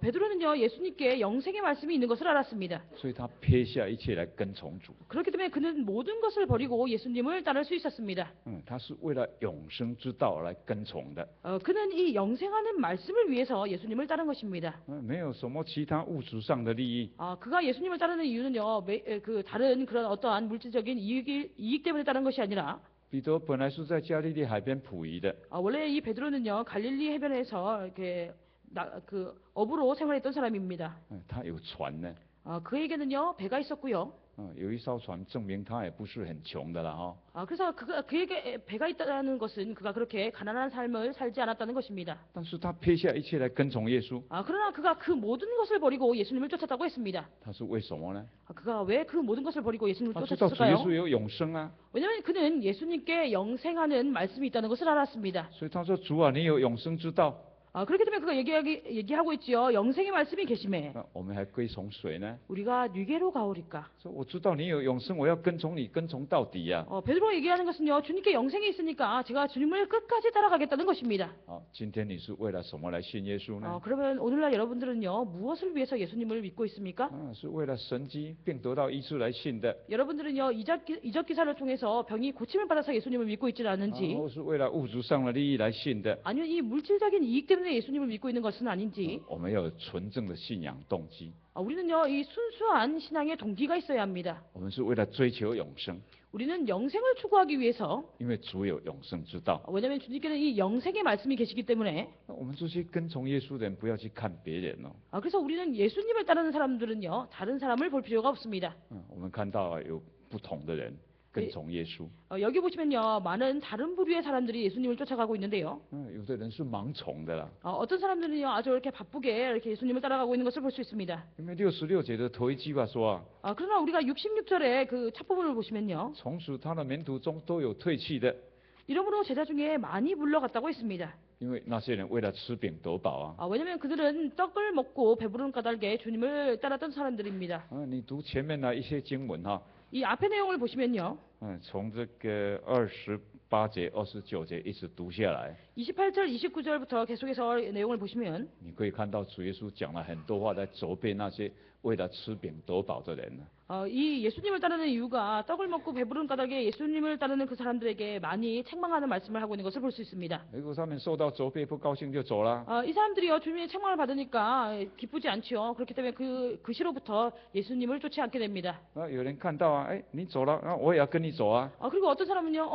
베드로는요 예수님께 영생의 말씀이 있는 것을 알았습니다. 所以他撇下一切来跟从主。 그렇기 때문에 그는 모든 것을 버리고 예수님을 따를 수 있었습니다. 他是为了永生之道来跟从的， 그는 이 영생하는 말씀을 위해서 예수님을 따른 것입니다. 没有什么其他物质上的利益。 그가 예수님을 따르는 이유는요 그 다른 그런 어떠한 물질적인 이익 때문에 따른 것이 아니라 彼得本来是在加利利海边捕鱼的， 원래 이 베드로는요 갈릴리 해변에서 이렇게 그 어부로 생활했던 사람입니다. 他有船呢， 그에게는요 배가 있었고요. 有一艘船，证明他也不是很穷的了哈。 그래서 그에게 배가 있다는 것은 그가 그렇게 가난한 삶을 살지 않았다는 것입니다. 但是他撇下一切来跟从耶稣， 그러나 그가 그 모든 것을 버리고 예수님을 쫓았다고 했습니다. 他是为什么呢？ 그가 왜 그 모든 것을 버리고 예수님을 他知道主耶 쫓았을까요? 稣有永生啊， 왜냐하면 그는 예수님께 영생하는 말씀이 있다는 것을 알았습니다. 所以他说：“主啊，你有永生之道， 그렇기 때문에 그가 얘기하고 있지요. 영생의 말씀이 계심에 那我们还归从谁呢？ 우리가 네게로 가오리까? 说我知道你有永生，我要跟从你，跟从到底呀、 베드로 얘기하는 것은요. 주님께 영생이 있으니까 제가 주님을 끝까지 따라가겠다는 것입니다. 今天你是为了什么来信耶稣呢？ 그러면 오늘날 여러분들은요. 무엇을 위해서 예수님을 믿고 있습니까? 是为了神迹并得到医治来信的， 여러분들은요. 이적 기사를 통해서 병이 고침을 받아서 예수님을 믿고 있지는 않은지 或是为了物质上的利益来信的。 아니면 이 물질적인 이익 때문에 예수님을 믿고 있는 것은 아닌지 我们要有纯正的信仰动机， 우리는요. 이 순수한 신앙의 동기가 있어야 합니다. 我们是为了追求永生， 우리는 영생을 추구하기 위해서 因为主有永生之道。 왜냐하면 주님께는 이 영생의 말씀이 계시기 때문에 我们这些跟从耶稣的人，不要去看别人哦。 그래서 우리는 예수님을 따르는 사람들은요. 다른 사람을 볼 필요가 없습니다. 我们看到有不同的人跟从耶稣， 여기 보시면요. 많은 다른 부류의 사람들이 예수님을 쫓아가고 있는데요. 有的人是盲从的啦。 어떤 사람들은요. 아주 이렇게 바쁘게 이렇게 예수님을 따라가고 있는 것을 볼 수 있습니다. 因为66节的头一句话说 그러나 우리가 66절의 그 첫 부분을 보시면요. 从此他的门徒中都有退去的， 이러므로 제자 중에 많이 물러갔다고 했습니다. 因为那些人为了吃饼得饱 왜냐하면 그들은 떡을 먹고 배부른 까닭에 주님을 따랐던 사람들입니다. 你读前面的一些经文이 앞의 내용을 보시면요. 从这个28节、29节一直读下来， 28절, 29절부터 계속해서 내용을 보시면 你可以看到主耶稣讲了很多话来责备那些为了吃饼得饱的人。 이 예수님을 따르는 이유가 떡을 먹고 배부른 까닭에 예수님을 따르는 그 사람들에게 많이 책망하는 말씀을 하고 있는 것을 볼 수 있습니다. 如果他们受到责备不高兴就走了， 이 사람들이요 주님의 책망을 받으니까 기쁘지 않지요. 그렇기 때문에 그 시로부터 예수님을 쫓지 않게 됩니다. 有人看到你走了，那我也要跟你走啊。 그리고 어떤 사람은요,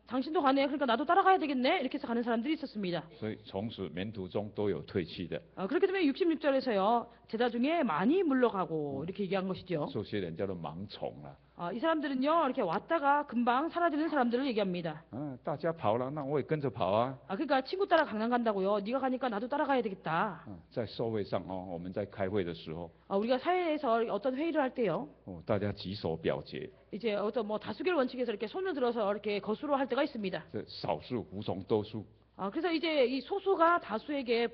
당신도 가네. 그러니까 나도 따라가야 되겠네. 이렇게 해서 가는 사람들이 있었습니다. 所以从此门徒中都有退去的， 그렇기 때문에 66절에서요 제자 중에 많이 물러가고 이렇게 얘기한 것이죠. 这些人叫做盲从了。 이 사람들은요 이렇게 왔다가 금방 사라지는 사람들을 얘기합니다. 大家跑了，那我也跟着跑啊。 그러니까 친구 따라 강남 간다고요. 네가 가니까 나도 따라가야 되겠다. 在社会上我们在开会的时候， 우리가 사회에서 어떤 회의를 할 때요. 大家举手表决， 이제 어떤 다수결 원칙에서 이렇게 손을 들어서 이렇게 거수로 할 때가 있습니다. 这少数服从多数， 그래서 이제 이 소수가 다수에게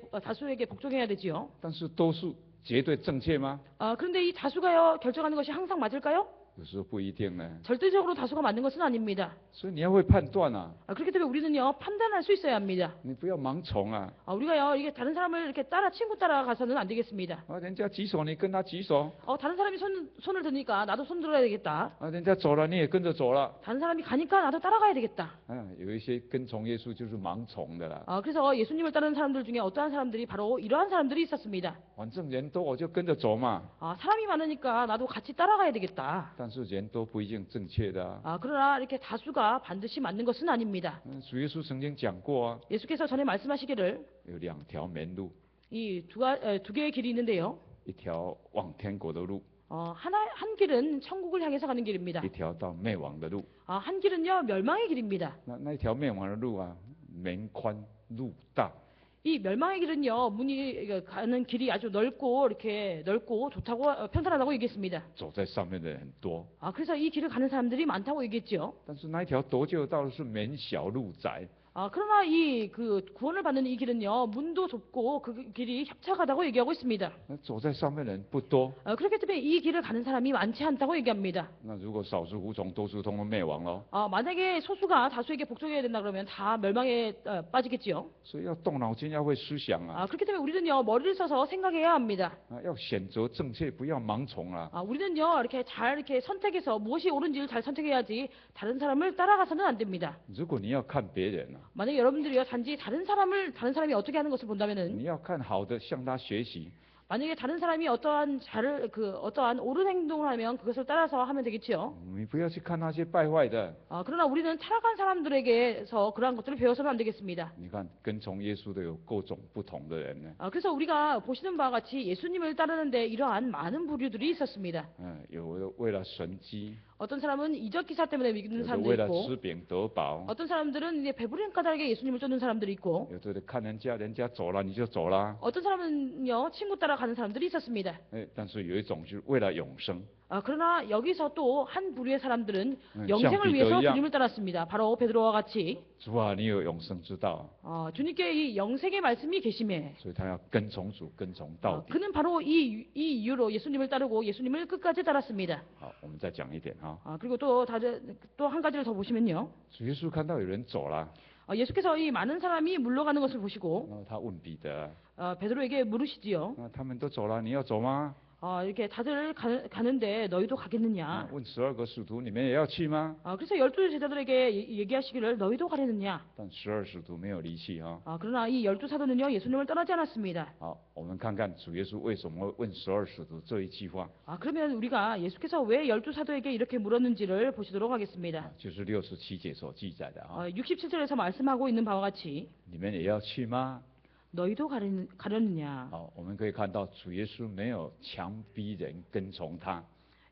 복종해야 되지요. 但是多数绝对正确吗？ 그런데 이 다수가요 결정하는 것이 항상 맞을까요? 有时候不一定呢。 절대적으로 다수가 맞는 것은 아닙니다. 所以你要会判断啊， 그렇기 때문에 우리는요 판단할 수 있어야 합니다. 你不要盲从啊。 우리가요 이게 다른 사람을 이렇게 친구 따라가서는 안 되겠습니다. 人家举手你跟他举手， 다른 사람이 손을 드니까 나도 손 들어야 되겠다. 人家走了你也跟着走了。 다른 사람이 가니까 나도 따라가야 되겠다. 有一些跟从耶稣就是盲从的啦。 그래서 예수님을 따르는 사람들 중에 어떠한 사람들이 바로 이러한 사람들이 있었습니다. 反正人多我就跟着走嘛。 사람이 많으니까 나도 같이 따라가야 되겠다. 但是人多不一定正确的啊。 그러나 이렇게 다수가 반드시 맞는 것은 아닙니다. 主耶稣曾经讲过啊， 예수께서 전에 말씀하시기를 有两条门路， 이 두 개의 길이 있는데요. 一条往天国的路， 한 길은 천국을 향해서 가는 길입니다. 一条到灭亡的路。 한 길은요 멸망의 길입니다. 那一条灭亡的路啊，门宽路大。 이 멸망의 길은요 문이 가는 길이 아주 넓고 이렇게 넓고 좋다고 평탄하다고 얘기했습니다. 走在上面的人很多， 그래서 이 길을 가는 사람들이 많다고 얘기했죠. 但是那一条得救的道路是门小路窄。 그러나 이 구원을 받는 이 길은요 문도 좁고 그 길이 협착하다고 얘기하고 있습니다. 走在上面的人不多。 그렇기 때문에 이 길을 가는 사람이 많지 않다고 얘기합니다. 那如果少数服从，多数通通灭亡喽。 만약에 소수가 다수에게 복종해야 된다 그러면 다 멸망에 빠지겠지요. 所以要动脑筋，要会思想啊。 그렇기 때문에 우리는요 머리를 써서 생각해야 합니다. 要选择正确，不要盲从啊。 우리는요 이렇게 잘 이렇게 선택해서 무엇이 옳은지를 잘 선택해야지 다른 사람을 따라가서는 안 됩니다. 如果你要看别人啊， 만약에 여러분들이요 단지 다른 사람이 어떻게 하는 것을 본다면은 你要看好的，向他学习。 만약에 다른 사람이 어떠한 옳은 행동을 하면 그것을 따라서 하면 되겠지요. 你不要去看那些败坏的。 그러나 우리는 타락한 사람들에게서 그러한 것들을 배워서는 안 되겠습니다. 你看跟从耶稣的有各种不同的人呢。 그래서 우리가 보시는 바와 같이 예수님을 따르는데 이러한 많은 부류들이 있었습니다. 有的为了神机， 어떤 사람은 이적 기사 때문에 믿는 有的 사람도 为了 있고 吃饼得饱， 어떤 사람들은 이제 배부른 까닭에 예수님을 쫓는 사람들이 있고 有的看人家走了你就走了。 어떤 사람은요 친구 따라 가는 사람들이 있었습니다. 但是有一种就是为了永生。 그러나 여기서 또 한 부류의 사람들은 네, 영생을 像 위해서 彼得一样。 주님을 따랐습니다. 바로 베드로와 같이 主啊，你有永生之道， 주님께 이 영생의 말씀이 계심에 所以他要跟从主，跟从到底。 그는 바로 이 이유로 예수님을 따르고 예수님을 끝까지 따랐습니다. 好，我们再讲一点哈。 그리고 또 한 가지를 더 보시면요. 主耶稣看到有人走了， 예수께서 이 많은 사람이 물러가는 것을 보시고 他问彼得， 베드로에게 물으시지요. 他们都走了，你要走吗？ 이렇게 다들 가는데 너희도 가겠느냐. 问12个使徒，你们也要去吗？ 그래서 12 제자들에게 얘기하시기를 너희도 가려느냐. 但12使徒没有离弃哈。 그러나 이 12 사도는요 예수님을 떠나지 않았습니다. 好，我们看看主耶稣为什么会问12使徒这一句话， 그러면 우리가 예수께서 왜 12 사도에게 이렇게 물었는지를 보시도록 하겠습니다. 就是67节所记载的啊。 67절에서 말씀하고 있는 바와 같이 你们也要去吗？ 너희도 가려느냐. 好，我们可以看到主耶稣没有强逼人跟从他。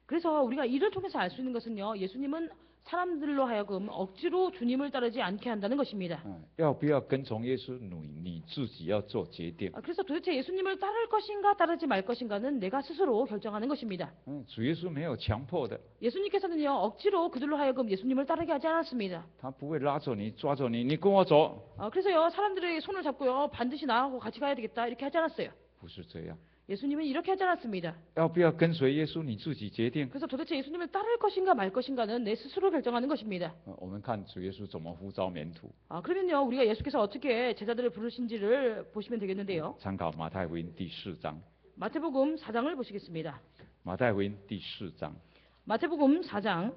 그래서 우리가 이를 통해서 알 수 있는 것은요 예수님은 사람들로 하여금 억지로 주님을 따르지 않게 한다는 것입니다. 要不要跟从耶稣，你自己要做决定。 그래서 도대체 예수님을 따를 것인가 따르지 말 것인가는 내가 스스로 결정하는 것입니다. 主耶稣没有强迫的， 예수님께서는요 억지로 그들로 하여금 예수님을 따르게 하지 않았습니다. 他不会拉着你抓着你，你跟我走， 그래서요 사람들의 손을 잡고요 반드시 나하고 같이 가야 되겠다 이렇게 하지 않았어요. 不是这样。 예수님은 이렇게 하지 않았습니다. 要不要跟随耶稣，你自己决定。 그래서 도대체 예수님을 따를 것인가 말 것인가는 내 스스로 결정하는 것입니다. 我们看主耶稣怎么呼召门徒， 그러면요 우리가 예수께서 어떻게 제자들을 부르신지를 보시면 되겠는데요. 参考马太福音第4章。 마태복음 4장을 보시겠습니다. 马太福音第4章， 마태복음 4장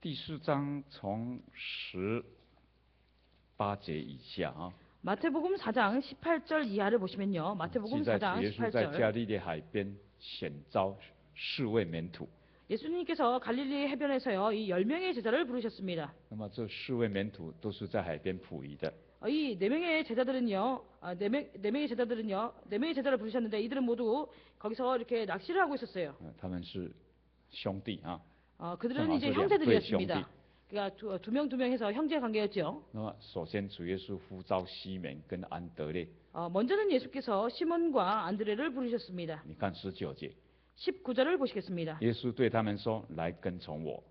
第4章从18节以下啊。 마태복음 4장 18절 이하를 보시면요. 记 마태복음 载 4장 主耶稣在 18절 加利利海边选召4位门徒。 예수님께서 갈릴리 해변에서요. 이 10명의 제자를 부르셨습니다. 那么这4位门徒都是在海边捕鱼的。 이 4명의 제자들은요. 4명의 제자를 부르셨는데 이들은 모두 거기서 이렇게 낚시를 하고 있었어요. 他们是兄弟啊。 그들은 이제 正好是两对兄弟。 형제들이었습니다. 그러니까 두 명 해서 형제 관계였죠. 那么首先主耶稣呼召西门跟安德烈， 먼저는 예수께서 시몬과 안드레를 부르셨습니다. 你看19节， 19절을 보시겠습니다. 耶稣对他们说：“来跟从我，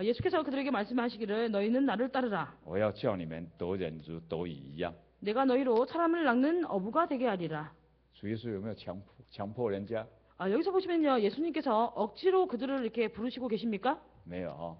예수께서 그들에게 말씀하시기를 너희는 나를 따르라. 我要叫你们得人如得鱼一样。 내가 너희로 사람을 낚는 어부가 되게 하리라. 主耶稣有没有强迫人家？ 여기서 보시면요, 예수님께서 억지로 그들을 이렇게 부르시고 계십니까? 没有哦，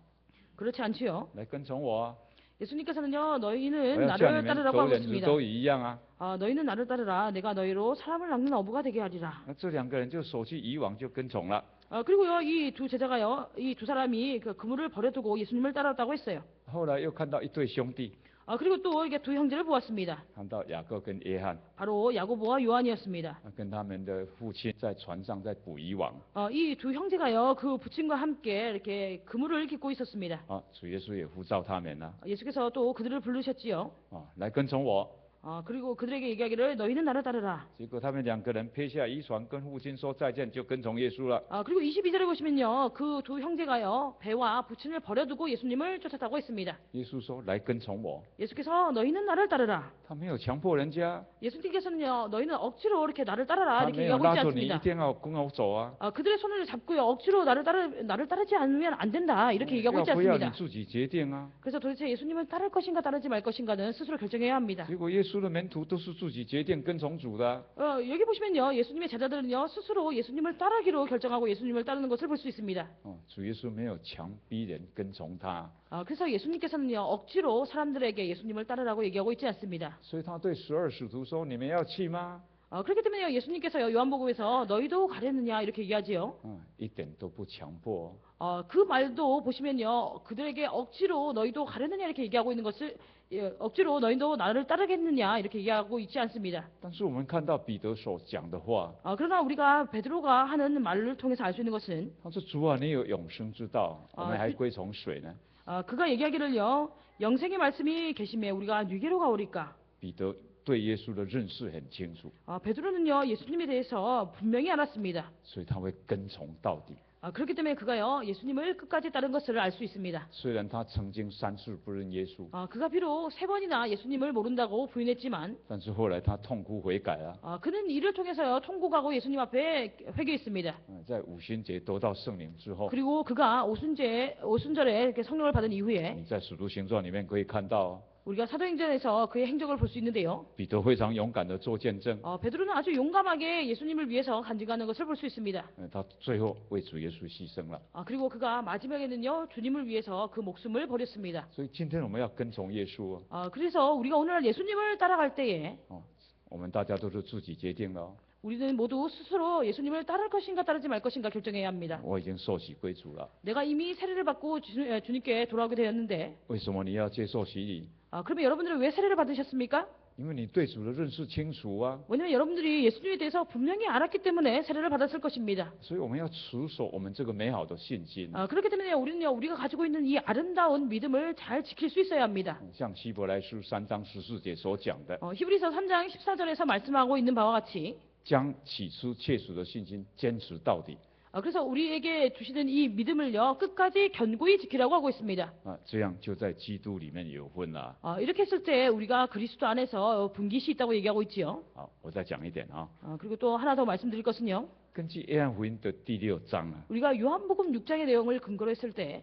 그렇지 않지요. 来跟从我啊， 예수님께서는요, 我 너희는 要叫你 나를 们 따르라고 走 하고 人子 있습니다. 都一样啊。 너희는 나를 따르라. 내가 너희로 사람을 낚는 어부가 되게 하리라. 那这两个人就舍弃以往就跟从了。 그리고요, 이 두 제자가요, 이 두 사람이 그 그물을 버려두고 예수님을 따랐다고 했어요. 后来又看到一对兄弟， 그리고 또 이게 두 형제를 보았습니다. 看到雅各跟约翰， 바로 야고보와 요한이었습니다. 跟他们的父亲在船上在捕渔网。 이 두 형제가요, 그 부친과 함께 이렇게 그물을 깃고 있었습니다. 主耶稣也呼召他们了， 예수께서 또 그들을 부르셨지요. 来跟从我。 그리고 그들에게 얘기하기를 너희는 나를 따르라. 结果他们两个人撇下渔船，跟父亲说再见，就跟从耶稣了。 그리고 22절에 보시면요, 그 두 형제가요, 배와 부친을 버려두고 예수님을 쫓았다고 했습니다. 耶稣说来跟从我， 예수께서 너희는 나를 따르라. 他没有强迫人家， 예수님께서는요, 너희는 억지로 이렇게 나를 따르라 他 이렇게 没有 얘기하고 拉 있지 着你一 않습니다. 定要跟我走啊。 그들의 손을 잡고요, 억지로 나를 따르지 않으면 안 된다 이렇게 얘기하고 要 있지 不要你 않습니다. 自己决定啊？ 그래서 도대체 예수님을 따를 것인가 따르지 말 것인가는 스스로 결정해야 합니다. 结果耶稣的门徒都是自己决定跟从主的啊。 여기 보시면요, 예수님의 제자들은요, 스스로 예수님을 따르기로 결정하고 예수님을 따르는 것을 볼 수 있습니다. 主耶稣没有强逼人跟从他， 그래서 예수님께서는요, 억지로 사람들에게 예수님을 따르라고 얘기하고 있지 않습니다. 所以他对12使徒说：“你们要去吗？” 그렇기 때문에요, 예수님께서요, 요한복음에서 너희도 가려느냐 이렇게 얘기하지요. 一点都不强迫。 그 말도 보시면요, 그들에게 억지로 너희도 가려느냐 이렇게 얘기하고 있는 것을 억지로 너희도 나를 따르겠느냐 이렇게 얘기하고 있지 않습니다. 但是我们看到彼得所讲的话， 그러나 우리가 베드로가 하는 말을 통해서 알 수 있는 것은 他说：“主啊，你有永生之道，我们还归从谁呢？” 그가 얘기하기를요, 영생의 말씀이 계심에 우리가 뉘게로 가오리까. 彼得对耶稣的认识很清楚， 베드로는요, 예수님에 대해서 분명히 알았습니다. 所以他会跟从到底。 그렇기 때문에 그가요, 예수님을 끝까지 따른 것을 알 수 있습니다. 虽然他曾经3次不认耶稣， 그가 비록 3번이나 예수님을 모른다고 부인했지만 但是后来他痛哭悔改了。 그는 이를 통해서요, 통곡하고 예수님 앞에 회개했습니다. 在五旬节得到圣灵之后， 그리고 그가 오순절에 이렇게 성령을 받은 이후에 你在使徒行传里面可以看到， 우리가 사도행전에서 그의 행적을 볼 수 있는데요. 彼得非常勇敢的做见证， 베드로는 아주 용감하게 예수님을 위해서 간증하는 것을 볼 수 있습니다. 他最后为主耶稣牺牲了。 그리고 그가 마지막에는요, 주님을 위해서 그 목숨을 버렸습니다. 所以今天我们要跟从耶稣， 그래서 우리가 오늘날 예수님을 따라갈 때에 我们大家都是自己决定了。 우리는 모두 스스로 예수님을 따를 것인가 따르지 말 것인가 결정해야 합니다. 我已经受洗归主了， 내가 이미 세례를 받고 주님께 돌아오게 되었는데 为什么你要接受洗礼？ 그러면 여러분들은 왜 세례를 받으셨습니까? 因为你对主的认识清楚啊， 왜냐하면 여러분들이 예수님에 대해서 분명히 알았기 때문에 세례를 받았을 것입니다. 所以我们要持守我们这个美好的信心。 그렇기 때문에 우리는요, 우리가 가지고 있는 이 아름다운 믿음을 잘 지킬 수 있어야 합니다. 像希伯来书3章14节所讲的， 히브리서 3장 14절에서 말씀하고 있는 바와 같이 将起初切实的信心坚持到底。 그래서 우리에게 주시는 이 믿음을요, 끝까지 견고히 지키라고 하고 있습니다. 这样就在基督里面有份了。 이렇게 했을 때 우리가 그리스도 안에서 분깃이 있다고 얘기하고 있지요. 我再讲一点啊， 그리고 또 하나 더 말씀드릴 것은요, 根据约翰福音的第6章啊， 우리가 요한복음 6장의 내용을 근거로 했을 때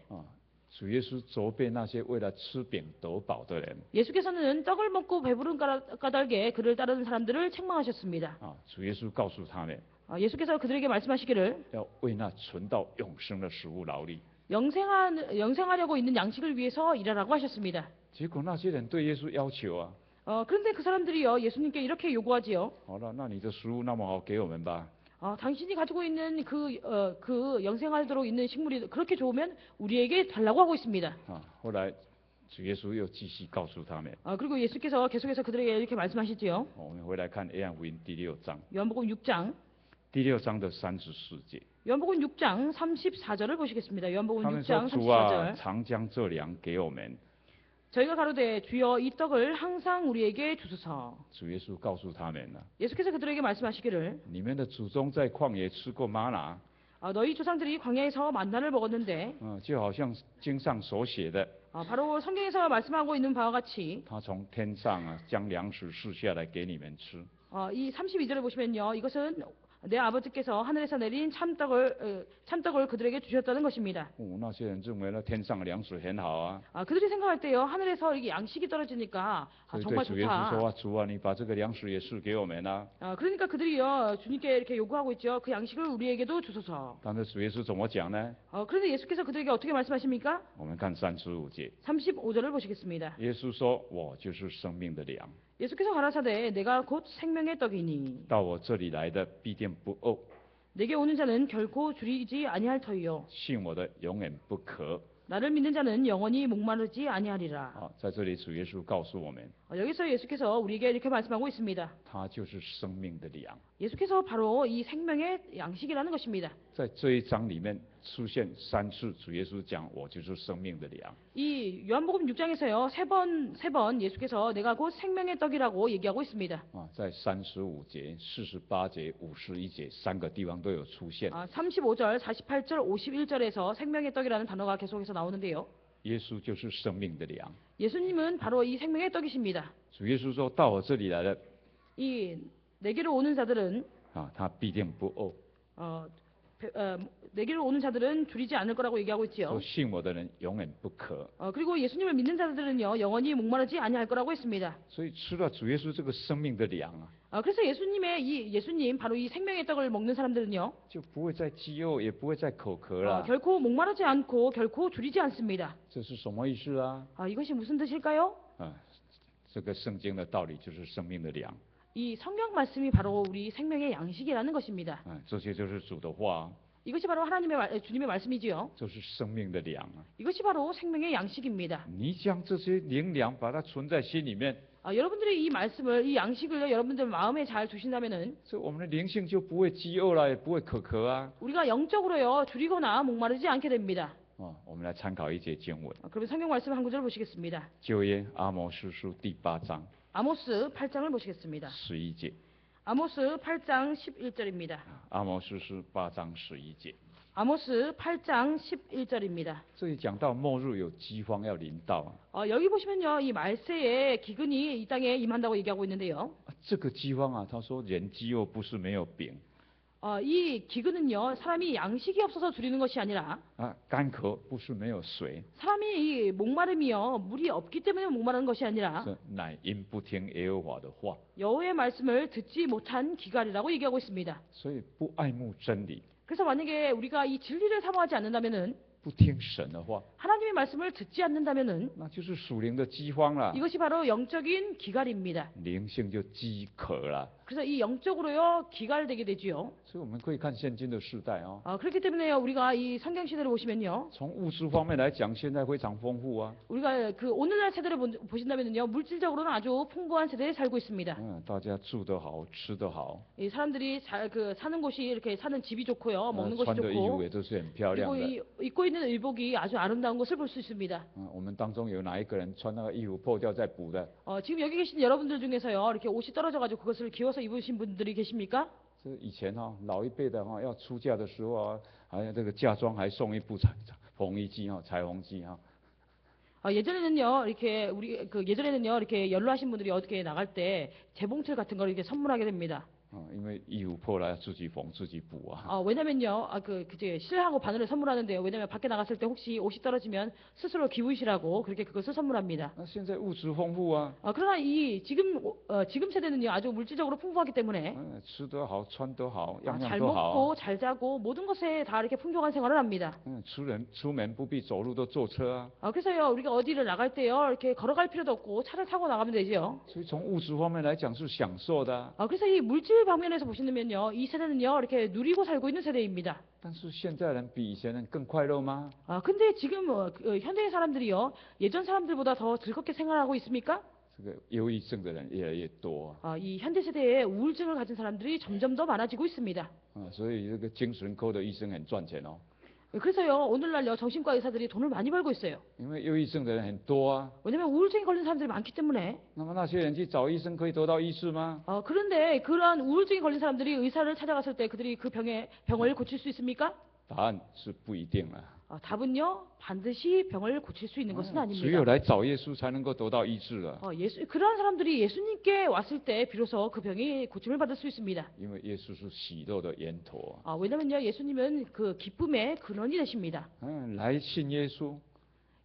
主耶稣责备那些为了吃饼得饱的人。 예수께서는 떡을 먹고 배부른 까닭에 그를 따르는 사람들을 책망하셨습니다. 主耶稣告诉他们， 예수께서 그들에게 말씀하시기를 要为那存到永生的食物劳力。 영생하려고 있는 양식을 위해서 일하라고 하셨습니다. 结果那些人对耶稣要求啊， 그런데 그 사람들이요, 예수님께 이렇게 요구하지요. 好了，那你的食物那么好，给我们吧。 당신이 가지고 있는 그 영생하도록 있는 식물이 그렇게 좋으면 우리에게 달라고 하고 있습니다. 后来主耶稣又继续告诉他们。 그리고 예수께서 계속해서 그들에게 이렇게 말씀하시지요. 我们回来看约翰福音第6章， 요한복음 6장. 第6章的34节。 요한복음 6장 34절을 보시겠습니다. 요한복음 他们说：“6장 主啊， 34절. 常将这粮给我们。” 저희가 가로되 주여 이 떡을 항상 우리에게 주소서. 主耶稣告诉他们了： 예수께서 그들에게 말씀하시기를 你们的祖宗在旷野吃过玛拿， 너희 조상들이 광야에서 만나를 먹었는데 就好像经上所写的， 바로 성경에서 말씀하고 있는 바와 같이 他从天上将粮食赐下来给你们吃。 이 32절에 보시면요, 이것은 내 아버지께서 하늘에서 내린 참떡을 그들에게 주셨다는 것입니다. 那些人认为呢，天上的粮食很好啊， 그들이 생각할 때요, 하늘에서 이게 양식이 떨어지니까 所以对 정말 主耶稣 좋다. 说啊，主啊，你把这个粮食也赐给我们啊。 그러니까 그들이요, 주님께 이렇게 요구하고 있죠. 그 양식을 우리에게도 주소서. 但是主耶稣怎么讲呢？ 그런데 예수께서 그들에게 어떻게 말씀하십니까? 我们看35节， 35절을 보시겠습니다. 耶稣说：“我就是生命的粮， 예수께서 가라사대 내가 곧 생명의 떡이니 到我这里来的必定不饿， 내게 오는 자는 결코 줄이지 아니할 터이요 信我的永远不渴。” 나를 믿는 자는 영원히 목마르지 아니하리라. 在这里主耶稣告诉我们， 여기서 예수께서 우리에게 이렇게 말씀하고 있습니다. 他就是生命的粮。 예수께서 바로 이 생명의 양식이라는 것입니다. 在这一章里面出现3次，主耶稣讲：“我就是生命的粮。” 이 요한복음 6장에서요, 세 번 예수께서 내가 곧 생명의 떡이라고 얘기하고 있습니다. 在35节、48节、51节3个地方都有出现。 35절, 48절, 51절에서 생명의 떡이라는 단어가 계속해서 나오는데요. 耶稣就是生命的粮。 예수님은 바로 이 생명의 떡이십니다. 主耶稣说到我这里来的， 이 내게로 오는 자들은 他必定不饿。 내게로 오는 자들은 줄이지 않을 거라고 얘기하고 说 있지요. 信我的人永远不渴。 그리고 예수님을 믿는 자들은요, 영원히 목마르지 아니할 거라고 했습니다. 所以吃了主耶稣这个生命的粮啊， 그래서 예수님 바로 이 생명의 떡을 먹는 사람들은요, 就不会再饥饿，也不会再口渴了。 결코 목마르지 않고 결코 줄이지 않습니다. 这是什么意思啊？ 이것이 무슨 뜻일까요? 这个圣经的道理就是生命的粮。 이 성경 말씀이 바로 우리 생명의 양식이라는 것입니다. 这些就是主的话， 이것이 바로 주님의 말씀이지요. 就是生命的粮啊。 이것이 바로 생명의 양식입니다. 你将这些灵粮把它存在心里面， 여러분들이 이 말씀을, 이 양식을 여러분들 마음에 잘 두신다면은 这我们的灵性就不会饥饿了，也不会口渴啊。 우리가 영적으로요, 줄이거나 목마르지 않게 됩니다. 我们来参考一节经文， 그러면 성경 말씀 한 구절 보시겠습니다. 旧约阿摩司书第8章 아모스 8장을 보시겠습니다. 11节， 아모스 8장 11절입니다. 阿摩司书8章11节。 아모스 8장 11절입니다. 这里讲到末日有饥荒要临到啊， 여기 보시면요, 이 말세에 기근이 이 땅에 임한다고 얘기하고 있는데요. 这个饥荒啊，他说人饥饿不是没有饼 이 기근은요, 사람이 양식이 없어서 줄이는 것이 아니라 干渴不是没有水， 사람이 이 목마름이요, 물이 없기 때문에 목마르는 것이 아니라 是乃因不听耶和华的话， 여호와의 말씀을 듣지 못한 기갈이라고 얘기하고 있습니다. 所以不爱慕真理， 그래서 만약에 우리가 이 진리를 사모하지 않는다면은, 不听神的话， 하나님의 말씀을 듣지 않는다면은 那就是属灵的饥荒了， 이것이 바로 영적인 기갈입니다. 灵性就饥渴了。 그래서 이 영적으로요, 기갈되게 되지요. 所以我们可以看现今的时代啊， 그렇기 때문에요, 우리가 이 성경 시대를 보시면요, 从物质方面来讲，现在非常丰富啊， 우리가 그 오늘날 세대를 보신다면요, 물질적으로는 아주 풍부한 세대에 살고 있습니다. 大家住得好，吃得好， 이 사람들이 사는 곳이 이렇게 사는 집이 좋고요, 먹는 것이 穿的衣服 좋고, 也都是很漂亮 그리고 的。 입고 있는 의복이 아주 아름다운 것을 볼 수 있습니다. 我们当中有哪一个人穿那个衣服破掉再补的？ 지금 여기 계신 여러분들 중에서요, 이렇게 옷이 떨어져가지고 그것을 기워서 입으신 분들이 계십니까? 这以前老一辈的要出嫁的时候啊，还有这个嫁妆还送一部缝衣机裁缝机예전에는요, 예전에는요, 이렇게 연로하신 분들이 어떻게 나갈 때 재봉틀 같은 걸 이렇게 선물하게 됩니다. 因为衣服破了要自己缝自己补啊。 왜냐면요, 실하고 바늘을 선물하는데요. 왜냐면 밖에 나갔을 때 혹시 옷이 떨어지면 스스로 기우시라고 그렇게 그것을 선물합니다. 那现在物质丰富啊， 그러나 지금 세대는요, 아주 물질적으로 풍부하기 때문에 吃得好，穿得好，样 잘 样都好。 먹고 잘 자고 모든 것에 다 이렇게 풍족한 생활을 합니다. 出门不必走路，都坐车啊。 그래서요, 우리가 어디를 나갈 때요, 이렇게 걸어갈 필요도 없고 차를 타고 나가면 되죠. 所以从物质方面来讲是享受的啊。 그래서 이 물질 방면에서 보시면요, 이 세대는요, 이렇게 누리고 살고 있는 세대입니다. 但是现在人比以前人更快乐吗？ 근데 지금 현대의 사람들이요, 예전 사람들보다 더 즐겁게 생활하고 있습니까? 这个忧郁症的人越来越多 이 현대 세대에 우울증을 가진 사람들이 점점 더 많아지고 있습니다. 所以这个精神科的医生很赚钱哦。 그래서요, 오늘날요, 정신과 의사들이 돈을 많이 벌고 있어요. 因为忧郁症的人很多啊， 왜냐면 우울증에 걸린 사람들이 많기 때문에. 那么那些人去找医生可以得到医治吗？ 그런데 그러한 우울증에 걸린 사람들이 의사를 찾아갔을 때 그들이 그 병을 고칠 수 있습니까? 答案是不一定了。 답은요, 반드시 병을 고칠 수 있는 것은 只有 아닙니다. 来找耶稣才能够得到医治了， 그러한 사람들이 예수님께 왔을 때 비로소 그 병이 고침을 받을 수 있습니다. 因为耶稣是喜乐的源头。 왜냐면요, 예수님은 그 기쁨의 근원이 되십니다. 来信耶稣，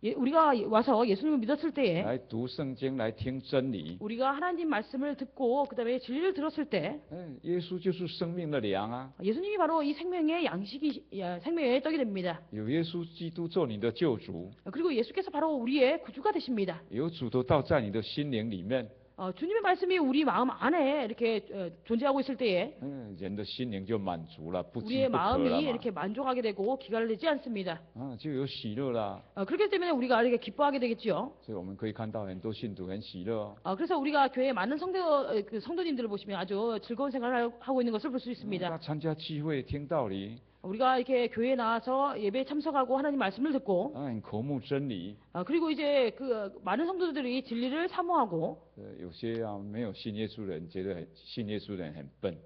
우리가 와서 예수님을 믿었을 때에 来读圣经，来听真理。 우리가 하나님 말씀을 듣고 그다음에 진리를 들었을 때 耶稣就是生命的粮啊！ 예수님이 바로 이 생명의 양식이 생명의 떡이 됩니다. 有耶稣基督做你的救主， 그리고 예수께서 바로 우리의 구주가 되십니다. 有主的道在你的心灵里面， 주님의 말씀이 우리 마음 안에 이렇게 존재하고 있을 때에 人的心灵就满足了，不饥 우리의 不渴了 마음이 嘛。 이렇게 만족하게 되고 기갈을 내지 않습니다. 就有喜乐啦。 그렇기 때문에 우리가 이렇게 기뻐하게 되겠죠. 所以我们可以看到很多信徒很喜乐哦。 그래서 우리가 교회 많은 성도님들을 보시면 아주 즐거운 생활을 하고 있는 것을 볼 수 있습니다. 他参加聚会听道理， 우리가 이렇게 교회에 나와서 예배에 참석하고 하나님 말씀을 듣고 很口目真理。 그리고 이제 그 많은 성도들이 진리를 사모하고 有些没有信耶稣的人觉得信耶稣的人很笨。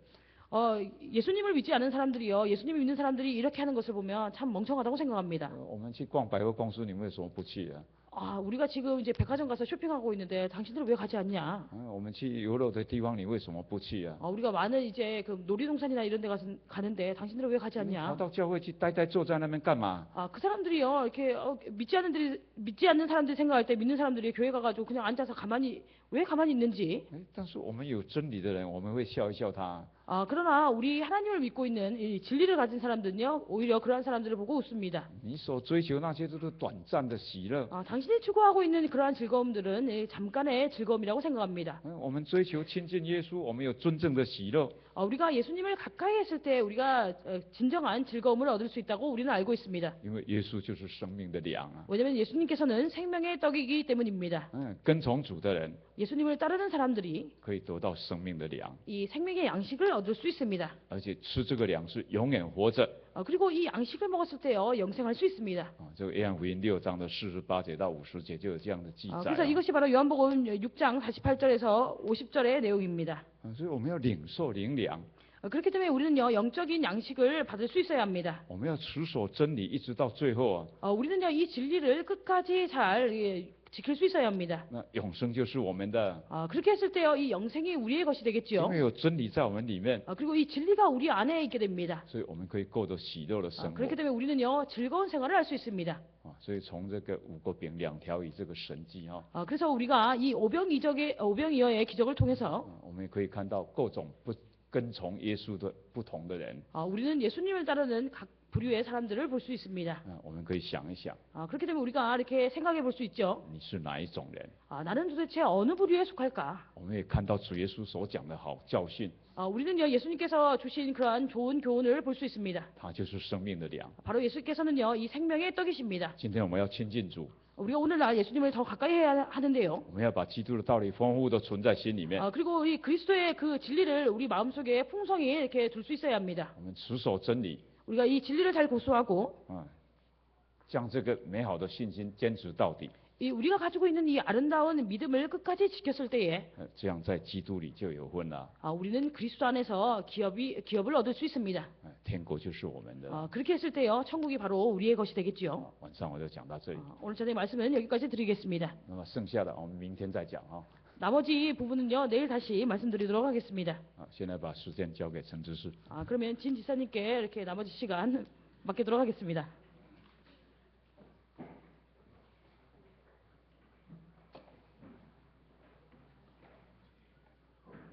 예수님을 믿지 않은 사람들이요, 예수님을 믿는 사람들이 이렇게 하는 것을 보면 참 멍청하다고 생각합니다. 我们去逛百货公司，你们为什么不去啊？ 우리가 지금 이제 백화점 가서 쇼핑하고 있는데 당신들은 왜 가지 않냐? 我们去游乐的地方，你为什么不去啊？ 우리가 많은 이제 그 놀이동산이나 이런 데 가는데 당신들은 왜 가지 他 않냐? 到教会去呆呆坐在那边干嘛？ 그 사람들이요, 이렇게 믿지 않는 사람들이 생각할 때 믿는 사람들이 교회 가가지고 그냥 앉아서 왜 가만히 있는지. 但是我们有真理的人，我们会笑一笑他。 그러나 우리 하나님을 믿고 있는 이 진리를 가진 사람들은요, 오히려 그러한 사람들을 보고 웃습니다. 你所追求那些都是短暂的喜乐。 당신이 추구하고 있는 그러한 즐거움들은 잠깐의 즐거움이라고 생각합니다. 我们追求亲近耶稣，我们有真正的喜乐。 우리가 예수님을 가까이 했을 때 우리가 진정한 즐거움을 얻을 수 있다고 우리는 알고 있습니다. 因为耶稣就是生命的粮啊。 왜냐하면 예수님께서는 생명의 떡이기 때문입니다. 跟从主的人 예수님을 따르는 사람들이 可以得到生命的粮， 이 생명의 양식을 얻을 수 있습니다. 而且吃这个粮是永远活着。 그리고 이 양식을 먹었을 때요, 영생할 수 있습니다. 这个约翰福音6章的48节到50节就有这样的记载。 그래서 이것이 바로 요한복음 6장 48절에서 50절의 내용입니다. 所以我们要领受灵粮， 그렇기 때문에 우리는요, 영적인 양식을 받을 수 있어야 합니다. 我们要持守真理，一直到最后啊。 우리는요, 이 진리를 끝까지 잘 지킬 수 있어야 합니다. 那永生就是我们的， 그렇게 했을 때요, 이 영생이 우리의 것이 因 되겠죠. 为有真理在我们里面， 그리고 이 진리가 우리 안에 있게 됩니다. 所以我们可以过得喜乐的生活。 그렇기 때문에 우리는요, 즐거운 생활을 할 수 있습니다. 所以从这个5个饼2条鱼这个神迹哈， 그래서 우리가 이 오병이어의 기적을 통해서 我们也可以看到各种不跟从耶稣的不同的人。 우리는 예수님을 따르는 각 부류의 사람들을 볼 수 있습니다. 我们可以想一想， 그렇기 때문에 우리가 이렇게 생각해 볼 수 있죠. 你是哪一种人？ 나는 도대체 어느 부류에 속할까? 我们也看到主耶稣所讲的好教训， 우리는요, 예수님께서 주신 그러한 좋은 교훈을 볼 수 있습니다. 他就是生命的粮。 바로 예수께서는요, 이 생명의 떡이십니다. 今天我们要亲近主， 우리가 오늘날 예수님을 더 가까이 해야 하는데요. 我们要把基督的道理丰富的存在心里面。 그리고 이 그리스도의 그 진리를 우리 마음속에 풍성히 이렇게 둘 수 있어야 합니다. 我们持守真理， 우리가 이 진리를 잘 고수하고 将这个美好的信心坚持到底。 우리가 가지고 있는 이 아름다운 믿음을 끝까지 지켰을 때에 这样在基督里就有份了。 우리는 그리스도 안에서 기업을 얻을 수 있습니다. 天国就是我们的。 그렇게 했을 때요, 천국이 바로 우리의 것이 되겠지요. 晚上我就讲到这里， 오늘 저녁 말씀은 여기까지 드리겠습니다. 那么剩下的我们明天再讲哈。 나머지 부분은요, 내일 다시 말씀드리도록 하겠습니다. 现在把时间交给陈执事。 그러면 진 지사님께 이렇게 나머지 시간 맡기도록 하겠습니다.